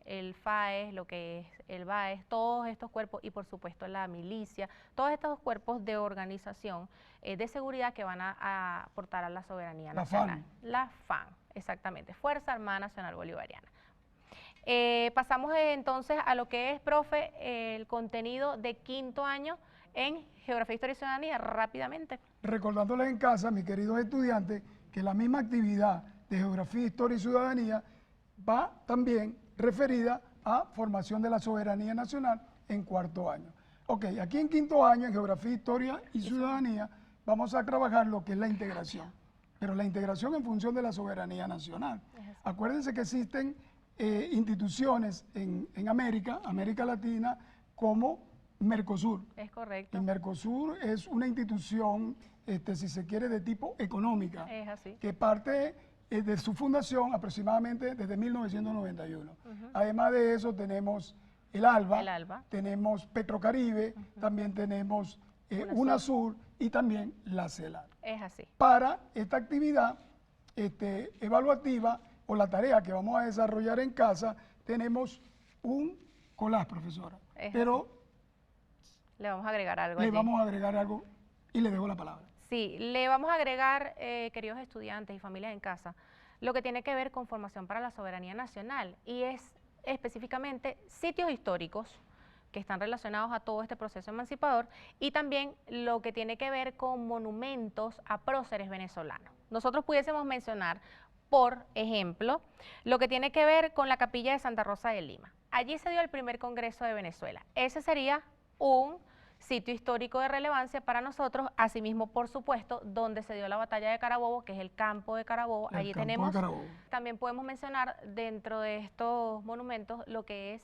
el FAES, lo que es el BAES, todos estos cuerpos, y por supuesto la milicia, todos estos cuerpos de organización de seguridad que van a aportar a la soberanía nacional. La FAN, exactamente, Fuerza Armada Nacional Bolivariana. Pasamos entonces a lo que es, profe, el contenido de quinto año en Geografía, Historia y Ciudadanía, rápidamente. Recordándoles en casa, mis queridos estudiantes, que la misma actividad de Geografía, Historia y Ciudadanía va también referida a formación de la soberanía nacional en cuarto año. Ok, aquí en quinto año, en Geografía, Historia y Ciudadanía, vamos a trabajar lo que es la integración, pero la integración en función de la soberanía nacional. Acuérdense que existen instituciones en América Latina, como Mercosur. Es correcto. El Mercosur es una institución, si se quiere, de tipo económica, es así, que parte de su fundación aproximadamente desde 1991. Además de eso tenemos el ALBA, tenemos Petrocaribe, también tenemos UNASUR y también la CELAC. Es así. Para esta actividad evaluativa o la tarea que vamos a desarrollar en casa, tenemos un collage, profesora. Pero le vamos a agregar algo. Le vamos a agregar algo y le dejo la palabra. Sí, le vamos a agregar, queridos estudiantes y familias en casa, lo que tiene que ver con formación para la soberanía nacional, y es específicamente sitios históricos que están relacionados a todo este proceso emancipador, y también lo que tiene que ver con monumentos a próceres venezolanos. Nosotros pudiésemos mencionar, por ejemplo, lo que tiene que ver con la Capilla de Santa Rosa de Lima. Allí se dio el primer Congreso de Venezuela. Ese sería un sitio histórico de relevancia para nosotros, asimismo, por supuesto, donde se dio la batalla de Carabobo, que es el campo de Carabobo. Allí tenemos, también podemos mencionar dentro de estos monumentos lo que es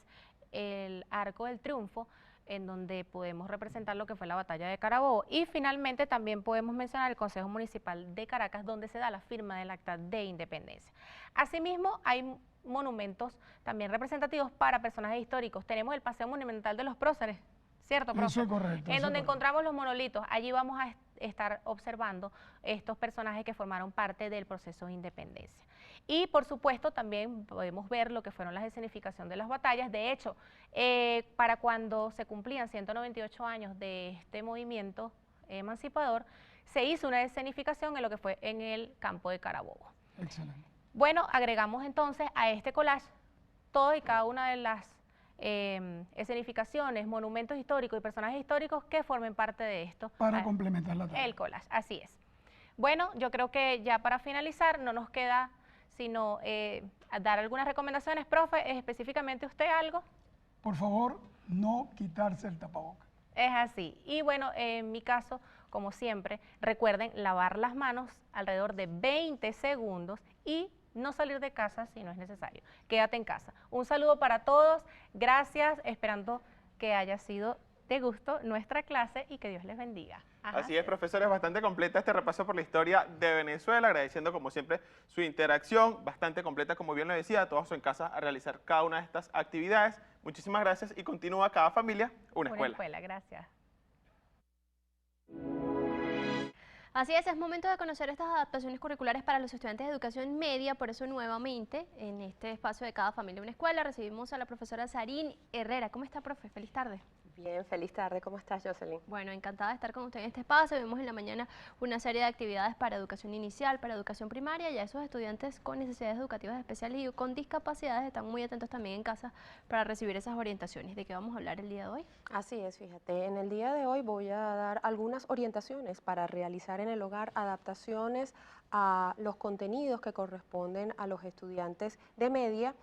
el Arco del Triunfo, en donde podemos representar lo que fue la batalla de Carabobo. Y finalmente también podemos mencionar el Consejo Municipal de Caracas, donde se da la firma del Acta de Independencia. Asimismo, hay monumentos también representativos para personajes históricos. Tenemos el Paseo Monumental de los Próceres, ¿cierto, profe? Eso es correcto. En donde encontramos los monolitos. Allí vamos a estar observando estos personajes que formaron parte del proceso de independencia. Y por supuesto también podemos ver lo que fueron las escenificaciones de las batallas. De hecho, para cuando se cumplían 198 años de este movimiento emancipador, se hizo una escenificación en lo que fue en el campo de Carabobo. Excelente. Bueno, agregamos entonces a este collage todo y cada una de las escenificaciones, monumentos históricos y personajes históricos que formen parte de esto. Para complementar la tarea. El collage, así es. Bueno, yo creo que ya para finalizar no nos queda sino dar algunas recomendaciones. Profe, específicamente usted algo. Por favor, no quitarse el tapabocas. Es así. Y bueno, en mi caso, como siempre, recuerden lavar las manos alrededor de 20 segundos y no salir de casa si no es necesario. Quédate en casa. Un saludo para todos. Gracias, esperando que haya sido de gusto nuestra clase y que Dios les bendiga. Ajá. Así es, profesores, bastante completa este repaso por la historia de Venezuela, agradeciendo como siempre su interacción, bastante completa, como bien lo decía, todos en casa a realizar cada una de estas actividades. Muchísimas gracias y continúa cada familia una escuela. Una escuela, gracias. Así es momento de conocer estas adaptaciones curriculares para los estudiantes de educación media, por eso nuevamente en este espacio de cada familia una escuela recibimos a la profesora Sarín Herrera. ¿Cómo está, profe? Feliz tarde. Bien, feliz tarde. ¿Cómo estás, Jocelyn? Bueno, encantada de estar con usted en este espacio. Vemos en la mañana una serie de actividades para educación inicial, para educación primaria, y a esos estudiantes con necesidades educativas especiales y con discapacidades están muy atentos también en casa para recibir esas orientaciones. ¿De qué vamos a hablar el día de hoy? Así es, fíjate, en el día de hoy voy a dar algunas orientaciones para realizar en el hogar adaptaciones a los contenidos que corresponden a los estudiantes de media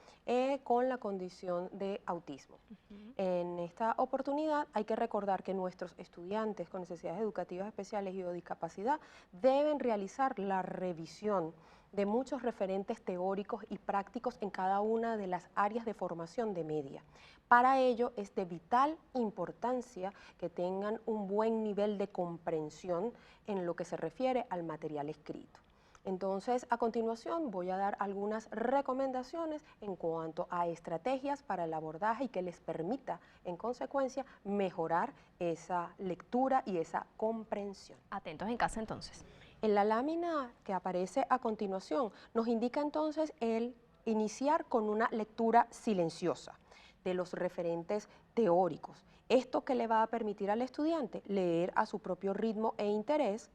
con la condición de autismo. En esta oportunidad hay que recordar que nuestros estudiantes con necesidades educativas especiales y o discapacidad deben realizar la revisión de muchos referentes teóricos y prácticos en cada una de las áreas de formación de media. Para ello es de vital importancia que tengan un buen nivel de comprensión en lo que se refiere al material escrito. Entonces, a continuación voy a dar algunas recomendaciones en cuanto a estrategias para el abordaje y que les permita, en consecuencia, mejorar esa lectura y esa comprensión. Atentos en casa entonces. En la lámina que aparece a continuación nos indica entonces el iniciar con una lectura silenciosa de los referentes teóricos. Esto que le va a permitir al estudiante leer a su propio ritmo e interés,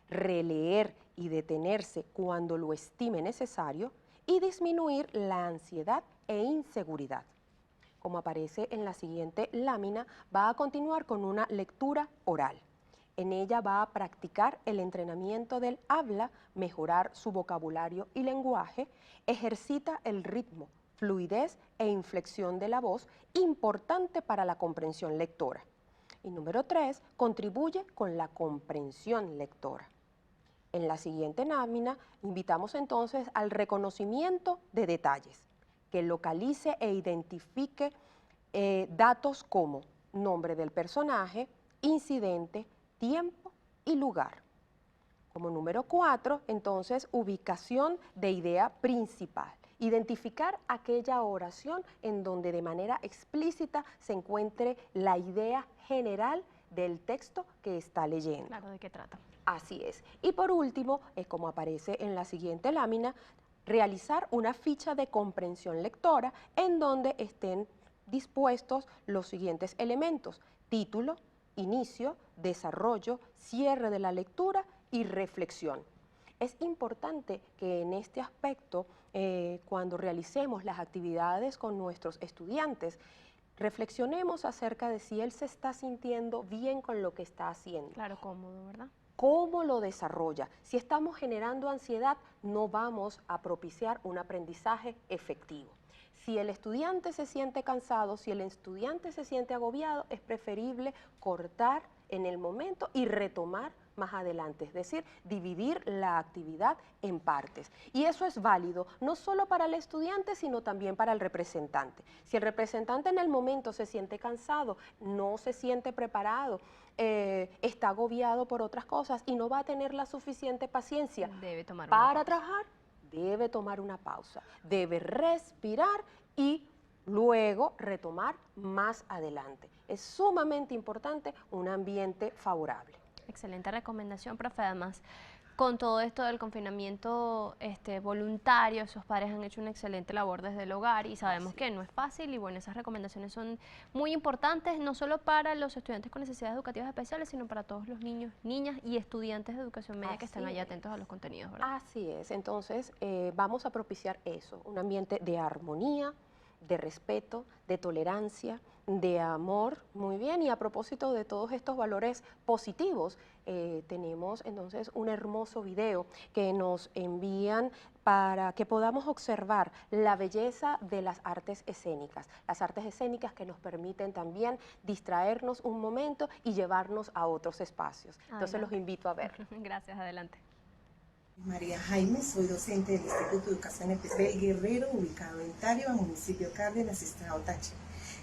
releer y detenerse cuando lo estime necesario y disminuir la ansiedad e inseguridad. Como aparece en la siguiente lámina, va a continuar con una lectura oral. En ella va a practicar el entrenamiento del habla, mejorar su vocabulario y lenguaje, ejercita el ritmo, fluidez e inflexión de la voz, importante para la comprensión lectora. Y número 3, contribuye con la comprensión lectora. En la siguiente lámina, invitamos entonces al reconocimiento de detalles, que localice e identifique datos como nombre del personaje, incidente, tiempo y lugar. Como número 4, entonces, ubicación de idea principal. Identificar aquella oración en donde de manera explícita se encuentre la idea general del texto que está leyendo. Claro, ¿de qué trata? Así es. Y por último, como aparece en la siguiente lámina, realizar una ficha de comprensión lectora en donde estén dispuestos los siguientes elementos: título, inicio, desarrollo, cierre de la lectura y reflexión. Es importante que en este aspecto, cuando realicemos las actividades con nuestros estudiantes, reflexionemos acerca de si él se está sintiendo bien con lo que está haciendo. Claro, cómodo, ¿verdad? cómo lo desarrolla. Si estamos generando ansiedad, no vamos a propiciar un aprendizaje efectivo. Si el estudiante se siente cansado, si el estudiante se siente agobiado, es preferible cortar en el momento y retomar más adelante, es decir, dividir la actividad en partes. Y eso es válido no solo para el estudiante, sino también para el representante. Si el representante en el momento se siente cansado, no se siente preparado, está agobiado por otras cosas y no va a tener la suficiente paciencia para trabajar, debe tomar una pausa, debe respirar y luego retomar más adelante. Es sumamente importante un ambiente favorable. Excelente recomendación, profe. Además, con todo esto del confinamiento voluntario, esos padres han hecho una excelente labor desde el hogar y sabemos que no es fácil y bueno, esas recomendaciones son muy importantes, no solo para los estudiantes con necesidades educativas especiales, sino para todos los niños, niñas y estudiantes de educación media que están allá atentos a los contenidos, ¿verdad? Así es, entonces vamos a propiciar eso, un ambiente de armonía, de respeto, de tolerancia, de amor, muy bien, y a propósito de todos estos valores positivos, tenemos entonces un hermoso video que nos envían para que podamos observar la belleza de las artes escénicas que nos permiten también distraernos un momento y llevarnos a otros espacios. Entonces los invito a ver. Gracias, adelante. María Jaime, soy docente del Instituto de Educación Especial Guerrero, ubicado en Táriba, municipio Cárdenas, estado Táchira.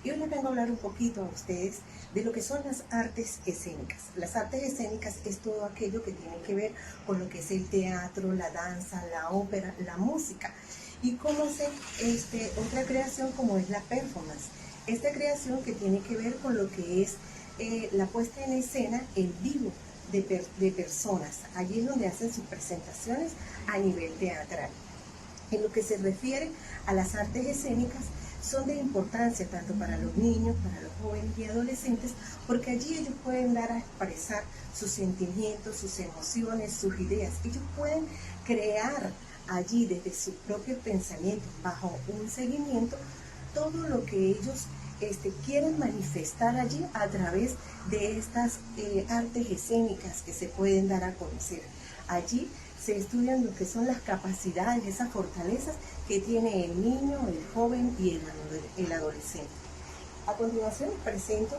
Y hoy les vengo a hablar un poquito a ustedes de lo que son las artes escénicas. Las artes escénicas es todo aquello que tiene que ver con lo que es el teatro, la danza, la ópera, la música. Y cómo hacer otra creación como es la performance. Esta creación que tiene que ver con lo que es la puesta en escena en vivo de personas. Allí es donde hacen sus presentaciones a nivel teatral. En lo que se refiere a las artes escénicas, son de importancia tanto para los niños, para los jóvenes y adolescentes, porque allí ellos pueden dar a expresar sus sentimientos, sus emociones, sus ideas. Ellos pueden crear allí desde sus propios pensamientos, bajo un seguimiento, todo lo que ellos quieren manifestar allí a través de estas artes escénicas que se pueden dar a conocer. Allí se estudian lo que son las capacidades, esas fortalezas que tiene el niño, el joven y el adolescente. A continuación les presento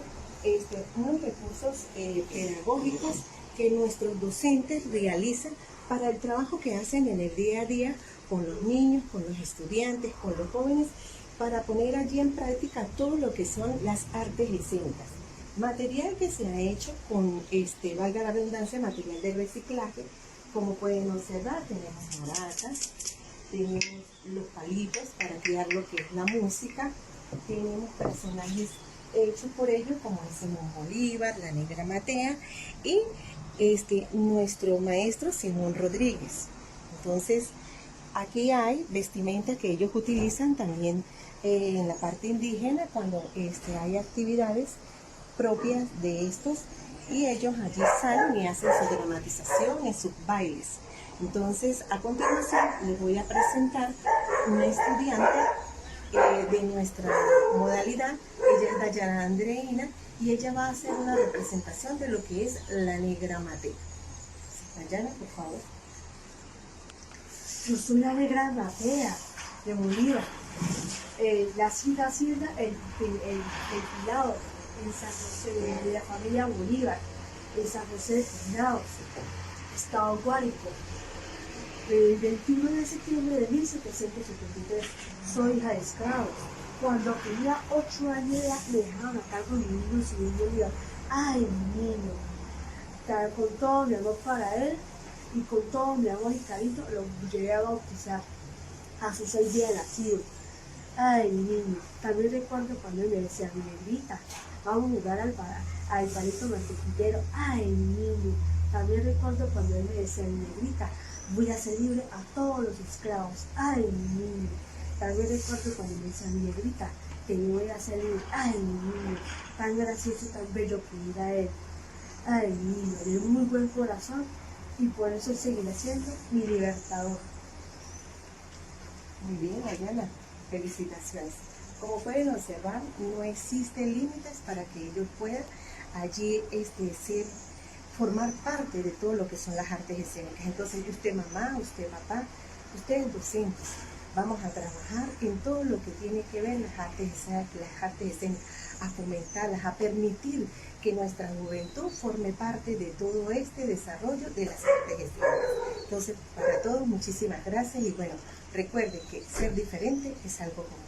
unos recursos pedagógicos que nuestros docentes realizan para el trabajo que hacen en el día a día con los niños, con los estudiantes, con los jóvenes, para poner allí en práctica todo lo que son las artes escénicas. Material que se ha hecho con, valga la redundancia, material de reciclaje. Como pueden observar, tenemos maracas, tenemos los palitos para crear lo que es la música, tenemos personajes hechos por ellos como el Simón Bolívar, la Negra Matea y nuestro maestro Simón Rodríguez. Entonces, aquí hay vestimenta que ellos utilizan también en la parte indígena cuando hay actividades propias de estos y ellos allí salen y hacen su dramatización y sus bailes. Entonces, a continuación les voy a presentar una estudiante de nuestra modalidad. Ella es Dayana Andreina y ella va a hacer una representación de lo que es la Negra Matea. Dayana, por favor. Yo soy la Negra Matea de Bolívar. Nací el Pilado en San José, de la familia Bolívar, en San José de Pinados, estado Guárico. El 21 de septiembre de 1773, soy hija de esclavos. Cuando tenía 8 años de edad, me dejaron a cargo de mi niño Simón Bolívar. ¡Ay, mi niño! Con todo mi amor para él y con todo mi amor y cariño, lo llegué a bautizar a sus 6 días de nacido. ¡Ay, mi niño! También recuerdo cuando él me decía, mi negrita, vamos a jugar al palito mantequillero. ¡Ay, mi niño! También recuerdo cuando él me decía, mi negrita, voy a hacer libre a todos los esclavos. ¡Ay, mi niño! También recuerdo cuando me decía, mi negrita, que me voy a hacer libre. ¡Ay, mi niño! Tan gracioso, tan bello que era él. ¡Ay, mi niño! De muy buen corazón y por eso seguirá siendo mi libertador. Muy bien, Dayana. Felicitaciones. Como pueden observar, no existen límites para que ellos puedan allí ser formar parte de todo lo que son las artes escénicas. Entonces, usted mamá, usted papá, ustedes docentes, vamos a trabajar en todo lo que tiene que ver las artes escénicas, a fomentarlas, a permitir que nuestra juventud forme parte de todo este desarrollo de las artes escénicas. Entonces, para todos, muchísimas gracias y bueno, recuerden que ser diferente es algo común.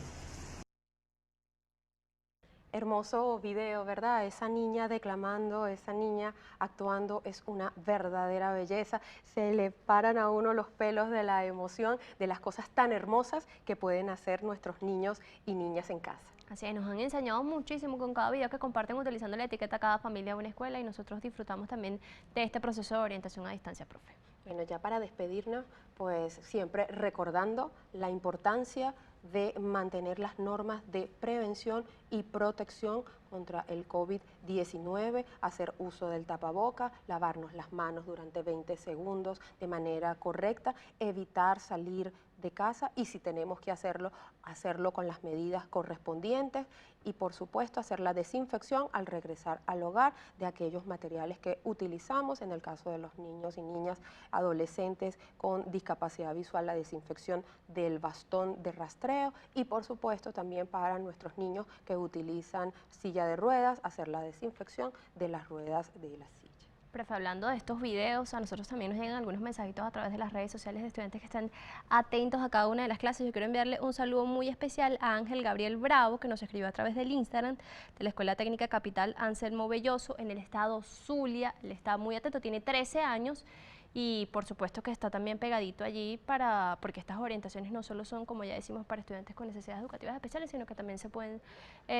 Hermoso video, ¿verdad? Esa niña declamando, esa niña actuando es una verdadera belleza. Se le paran a uno los pelos de la emoción, de las cosas tan hermosas que pueden hacer nuestros niños y niñas en casa. Así es, nos han enseñado muchísimo con cada video que comparten utilizando la etiqueta Cada Familia Una Escuela y nosotros disfrutamos también de este proceso de orientación a distancia, profe. Bueno, ya para despedirnos, pues siempre recordando la importancia de mantener las normas de prevención y protección contra el COVID-19, hacer uso del tapaboca, lavarnos las manos durante 20 segundos de manera correcta, evitar salir de casa y si tenemos que hacerlo con las medidas correspondientes y por supuesto hacer la desinfección al regresar al hogar de aquellos materiales que utilizamos, en el caso de los niños y niñas adolescentes con discapacidad visual, la desinfección del bastón de rastreo y por supuesto también para nuestros niños que utilizan silla de ruedas, hacer la desinfección de las ruedas de la silla. Profe, hablando de estos videos, a nosotros también nos llegan algunos mensajitos a través de las redes sociales de estudiantes que están atentos a cada una de las clases. Yo quiero enviarle un saludo muy especial a Ángel Gabriel Bravo, que nos escribió a través del Instagram de la Escuela Técnica Capital Anselmo Belloso en el estado Zulia. Él está muy atento, tiene 13 años y por supuesto que está también pegadito allí porque estas orientaciones no solo son, como ya decimos, para estudiantes con necesidades educativas especiales, sino que también se pueden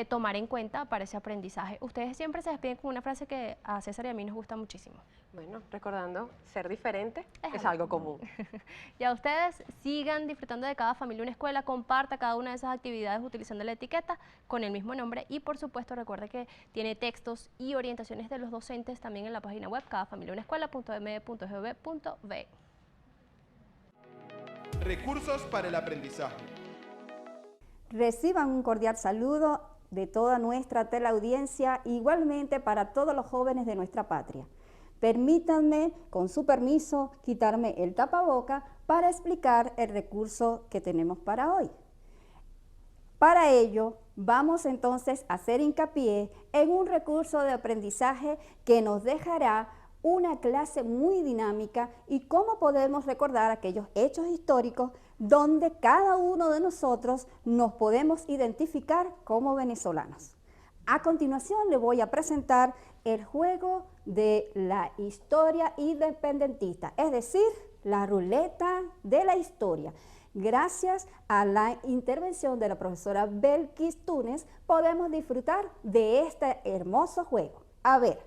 tomar en cuenta para ese aprendizaje. Ustedes siempre se despiden con una frase que a César y a mí nos gusta muchísimo. Bueno, recordando, ser diferente es algo común. Y a ustedes sigan disfrutando de Cada Familia Una Escuela, comparta cada una de esas actividades utilizando la etiqueta con el mismo nombre y por supuesto recuerde que tiene textos y orientaciones de los docentes también en la página web cadafamiliaunaescuela.md.gov.be. Recursos para el aprendizaje. Reciban un cordial saludo de toda nuestra teleaudiencia, igualmente para todos los jóvenes de nuestra patria. Permítanme, con su permiso, quitarme el tapaboca para explicar el recurso que tenemos para hoy. Para ello, vamos entonces a hacer hincapié en un recurso de aprendizaje que nos dejará una clase muy dinámica y cómo podemos recordar aquellos hechos históricos donde cada uno de nosotros nos podemos identificar como venezolanos. A continuación le voy a presentar el juego de la historia independentista, es decir, la ruleta de la historia. Gracias a la intervención de la profesora Belkis Túnez podemos disfrutar de este hermoso juego. A ver,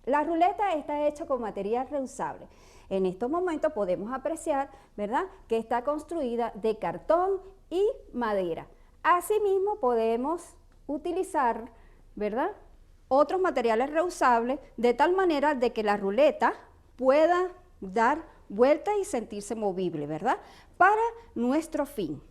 la ruleta está hecha con material reusable. En estos momentos podemos apreciar, ¿verdad?, que está construida de cartón y madera. Asimismo podemos utilizar, ¿verdad?, otros materiales reusables de tal manera de que la ruleta pueda dar vuelta y sentirse movible, ¿verdad?, para nuestro fin.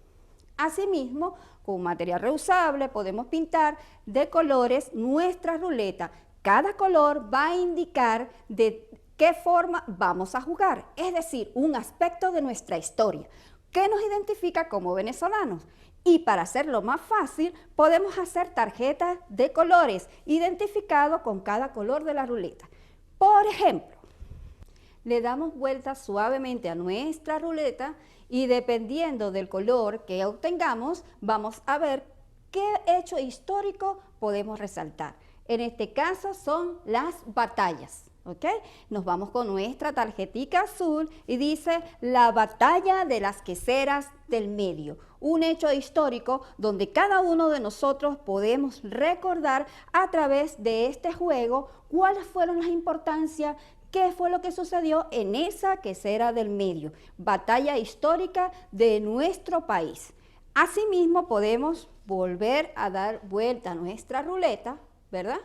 Asimismo, con material reusable podemos pintar de colores nuestra ruleta. Cada color va a indicar de qué forma vamos a jugar, es decir, un aspecto de nuestra historia que nos identifica como venezolanos. Y para hacerlo más fácil, podemos hacer tarjetas de colores identificados con cada color de la ruleta. Por ejemplo, le damos vuelta suavemente a nuestra ruleta y dependiendo del color que obtengamos, vamos a ver qué hecho histórico podemos resaltar. En este caso son las batallas. ¿Ok? Nos vamos con nuestra tarjetica azul y dice la batalla de las queseras del medio, un hecho histórico donde cada uno de nosotros podemos recordar a través de este juego cuáles fueron las importancias, qué fue lo que sucedió en esa quesera del medio, batalla histórica de nuestro país. Asimismo podemos volver a dar vuelta a nuestra ruleta, ¿verdad?,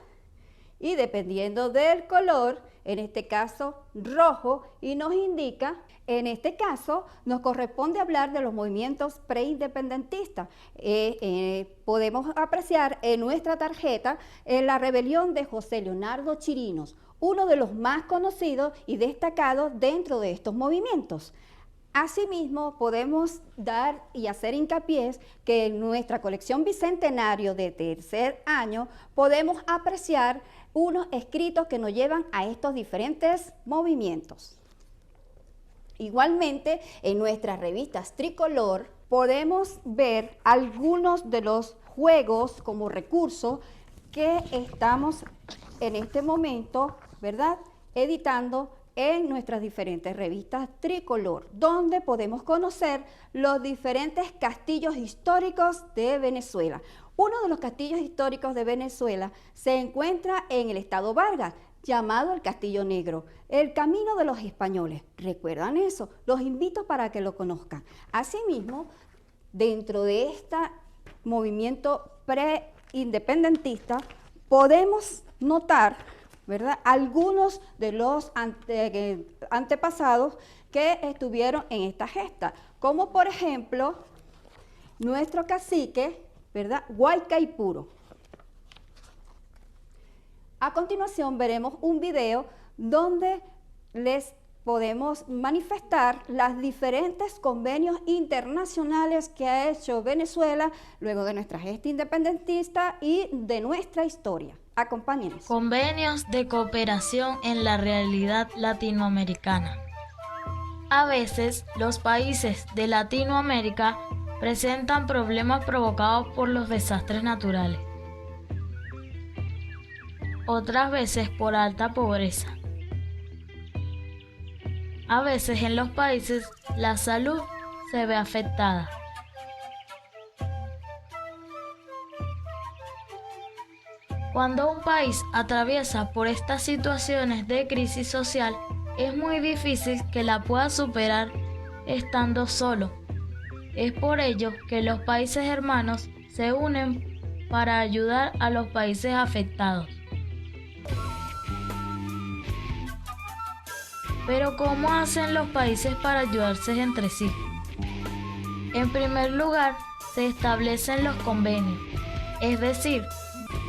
y dependiendo del color, en este caso rojo, y nos indica, en este caso nos corresponde hablar de los movimientos preindependentistas. Podemos apreciar en nuestra tarjeta la rebelión de José Leonardo Chirinos, uno de los más conocidos y destacados dentro de estos movimientos. Asimismo, podemos dar y hacer hincapié que en nuestra colección bicentenario de tercer año podemos apreciar unos escritos que nos llevan a estos diferentes movimientos. Igualmente, en nuestras revistas Tricolor podemos ver algunos de los juegos como recursos que estamos en este momento, ¿verdad?, editando en nuestras diferentes revistas Tricolor, donde podemos conocer los diferentes castillos históricos de Venezuela. Uno de los castillos históricos de Venezuela se encuentra en el estado Vargas, llamado el Castillo Negro, el camino de los españoles. ¿Recuerdan eso? Los invito para que lo conozcan. Asimismo, dentro de este movimiento preindependentista, podemos notar, ¿verdad?, algunos de los antepasados que estuvieron en esta gesta, como por ejemplo nuestro cacique, ¿verdad?, Guaycaipuro. A continuación veremos un video donde les podemos manifestar los diferentes convenios internacionales que ha hecho Venezuela luego de nuestra gesta independentista y de nuestra historia. Acompáñenos. Convenios de cooperación en la realidad latinoamericana. A veces, los países de Latinoamérica presentan problemas provocados por los desastres naturales. Otras veces por alta pobreza. A veces en los países la salud se ve afectada. Cuando un país atraviesa por estas situaciones de crisis social, es muy difícil que la pueda superar estando solo. Es por ello que los países hermanos se unen para ayudar a los países afectados. Pero ¿cómo hacen los países para ayudarse entre sí? En primer lugar, se establecen los convenios, es decir,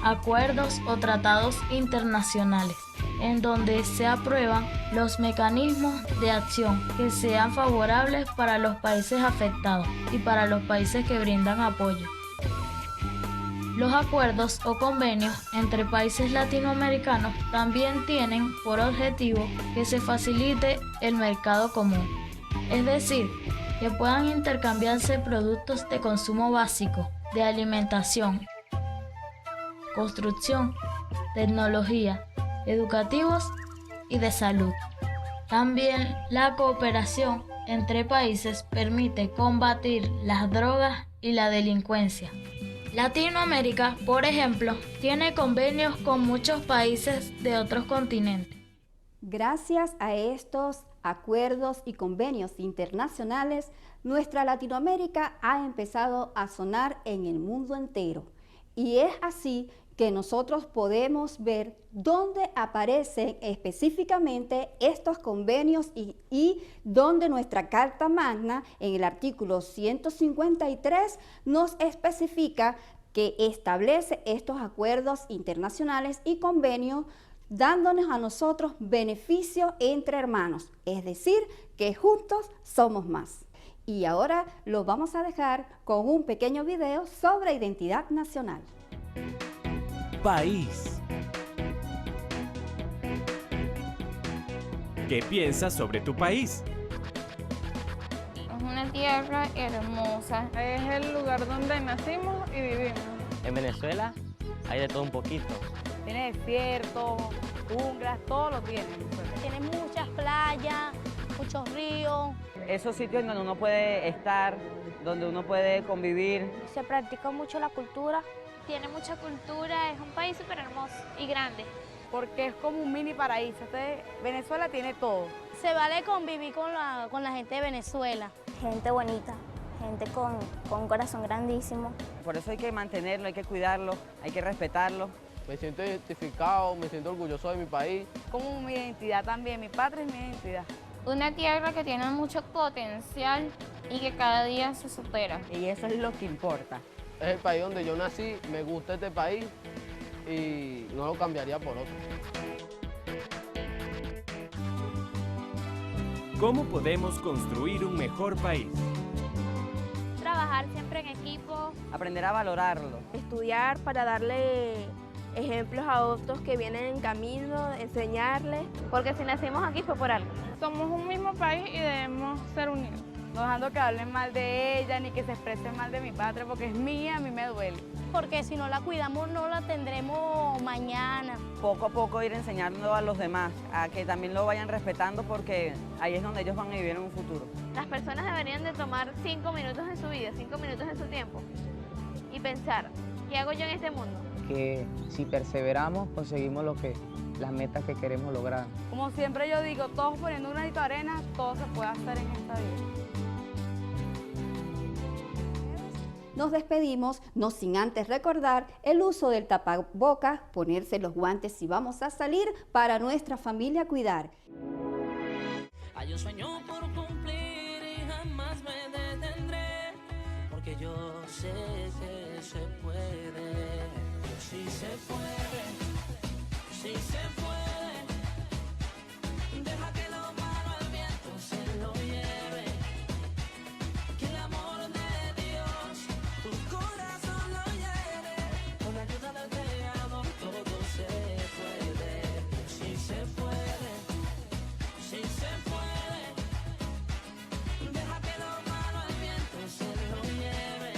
acuerdos o tratados internacionales, en donde se aprueban los mecanismos de acción que sean favorables para los países afectados y para los países que brindan apoyo. Los acuerdos o convenios entre países latinoamericanos también tienen por objetivo que se facilite el mercado común, es decir, que puedan intercambiarse productos de consumo básico, de alimentación, construcción, tecnología, educativos y de salud. También la cooperación entre países permite combatir las drogas y la delincuencia. Latinoamérica, por ejemplo, tiene convenios con muchos países de otros continentes. Gracias a estos acuerdos y convenios internacionales, nuestra Latinoamérica ha empezado a sonar en el mundo entero. Y es así que nosotros podemos ver dónde aparecen específicamente estos convenios y dónde nuestra Carta Magna, en el artículo 153, nos especifica que establece estos acuerdos internacionales y convenios, dándonos a nosotros beneficio entre hermanos, es decir, que juntos somos más. Y ahora los vamos a dejar con un pequeño video sobre identidad nacional. País. ¿Qué piensas sobre tu país? Es una tierra hermosa. Es el lugar donde nacimos y vivimos. En Venezuela hay de todo un poquito. Tiene desierto, junglas, todo lo tiene. Tiene muchas playas, muchos ríos. Esos sitios donde uno puede estar, donde uno puede convivir. Se practica mucho la cultura. Tiene mucha cultura, es un país súper hermoso y grande. Porque es como un mini paraíso. Venezuela tiene todo. Se vale convivir con la gente de Venezuela. Gente bonita, gente con un corazón grandísimo. Por eso hay que mantenerlo, hay que cuidarlo, hay que respetarlo, Me siento identificado, me siento orgulloso de mi país. Como mi identidad también, mi patria es mi identidad. Una tierra que tiene mucho potencial y que cada día se supera. Y eso es lo que importa. Es el país donde yo nací, me gusta este país y no lo cambiaría por otro. ¿Cómo podemos construir un mejor país? Trabajar siempre en equipo. Aprender a valorarlo. Estudiar para darle ejemplos a otros que vienen en camino, enseñarles. Porque si nacimos aquí fue por algo. Somos un mismo país y debemos ser unidos. No dejando que hablen mal de ella ni que se expresen mal de mi patria porque es mía, a mí me duele. Porque si no la cuidamos no la tendremos mañana. Poco a poco ir enseñando a los demás a que también lo vayan respetando porque ahí es donde ellos van a vivir en un futuro. Las personas deberían de tomar 5 minutos de su vida, 5 minutos de su tiempo y pensar, ¿qué hago yo en este mundo? Que si perseveramos conseguimos las metas que queremos lograr. Como siempre yo digo, todos poniendo un granito de arena, todo se puede hacer en esta vida. Nos despedimos, no sin antes recordar el uso del tapabocas, ponerse los guantes si vamos a salir para nuestra familia cuidar. Hay un sueño por cumplir y jamás me detendré, porque yo sé que se puede, sí se puede, sí se puede. Deja que lo malo al viento se lo lleve, que el amor de Dios tu corazón lo lleve, con la ayuda del Creador todo se puede, sí se puede, sí se puede. Deja que lo malo al viento se lo lleve,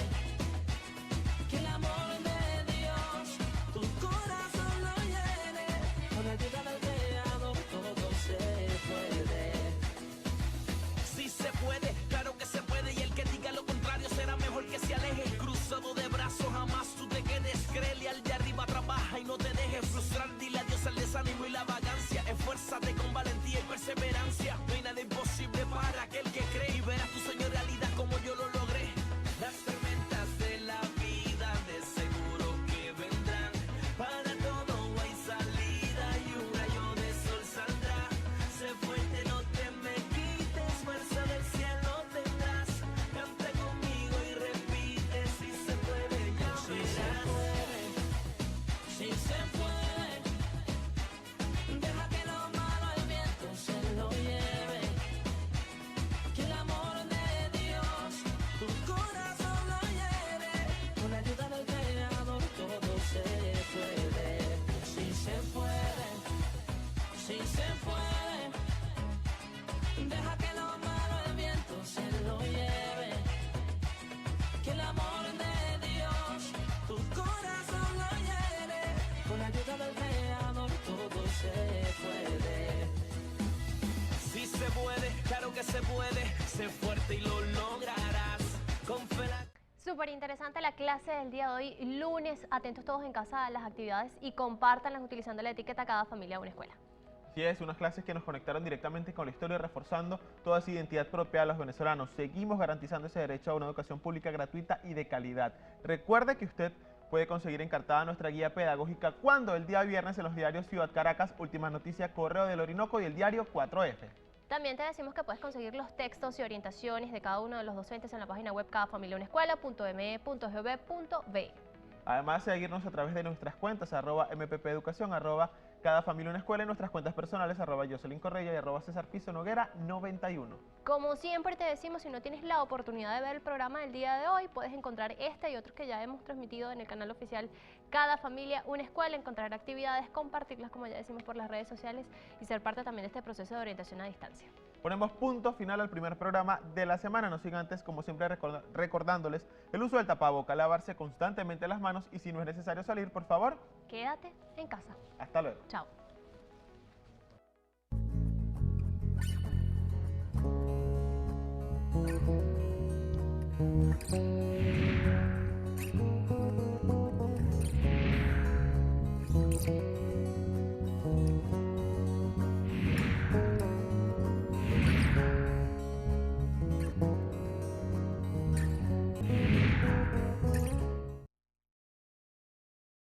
que el amor de Dios tu corazón lo lleve, con la ayuda del Creador todo se puede. Sí se puede, claro que se puede, y el que diga lo contrario será mejor que se aleje. Cruzado de brazos, jamás tú te quedes, créele al de arriba, trabaja y no te dejes frustrar, dile adiós al desánimo y la vagancia, esfuérzate con valentía y perseverancia, no hay nada imposible para aquel que cree, y verás tu sueño realidad como yo lo logré. Las tormentas de la vida de seguro que vendrán, para todo hay salida y un rayo de sol saldrá. Sé fuerte, no te me quites, fuerza del cielo tendrás, canta conmigo y repite, si se puede, ya verás. Si se puede, deja que lo malo al viento se lo lleve, que el amor de Dios tu corazón lo lleve, con la ayuda del Creador todo se puede, si se puede, si se puede. Deja que lo malo al viento se lo lleve, que el amor de Dios tu corazón lo lleve, con la ayuda del Creador todo se puede. Sí se puede, claro que se puede, sé fuerte y lo lograrás. Con fe la... Súper interesante la clase del día de hoy, lunes. Atentos todos en casa a las actividades y compártanlas utilizando la etiqueta Cada Familia Una Escuela. Así es, unas clases que nos conectaron directamente con la historia y reforzando toda esa identidad propia de los venezolanos. Seguimos garantizando ese derecho a una educación pública gratuita y de calidad. Recuerde que usted puede conseguir encartada nuestra guía pedagógica cuando el día viernes en los diarios Ciudad Caracas, Última Noticia, Correo del Orinoco y el diario 4F. También te decimos que puedes conseguir los textos y orientaciones de cada uno de los docentes en la página web cadafamiliaunescuela.me.gov.be. Además, seguirnos a través de nuestras cuentas, @mppeducación, Cada Familia Una Escuela, y nuestras cuentas personales, @Jocelyn Correia y @César Piso Noguera 91. Como siempre te decimos, si no tienes la oportunidad de ver el programa del día de hoy, puedes encontrar este y otros que ya hemos transmitido en el canal oficial Cada Familia Una Escuela, encontrar actividades, compartirlas, como ya decimos, por las redes sociales y ser parte también de este proceso de orientación a distancia. Ponemos punto final al primer programa de la semana, no sin antes, como siempre, recordándoles el uso del tapaboca, lavarse constantemente las manos y si no es necesario salir, por favor, quédate en casa. Hasta luego. Chao. Thank you.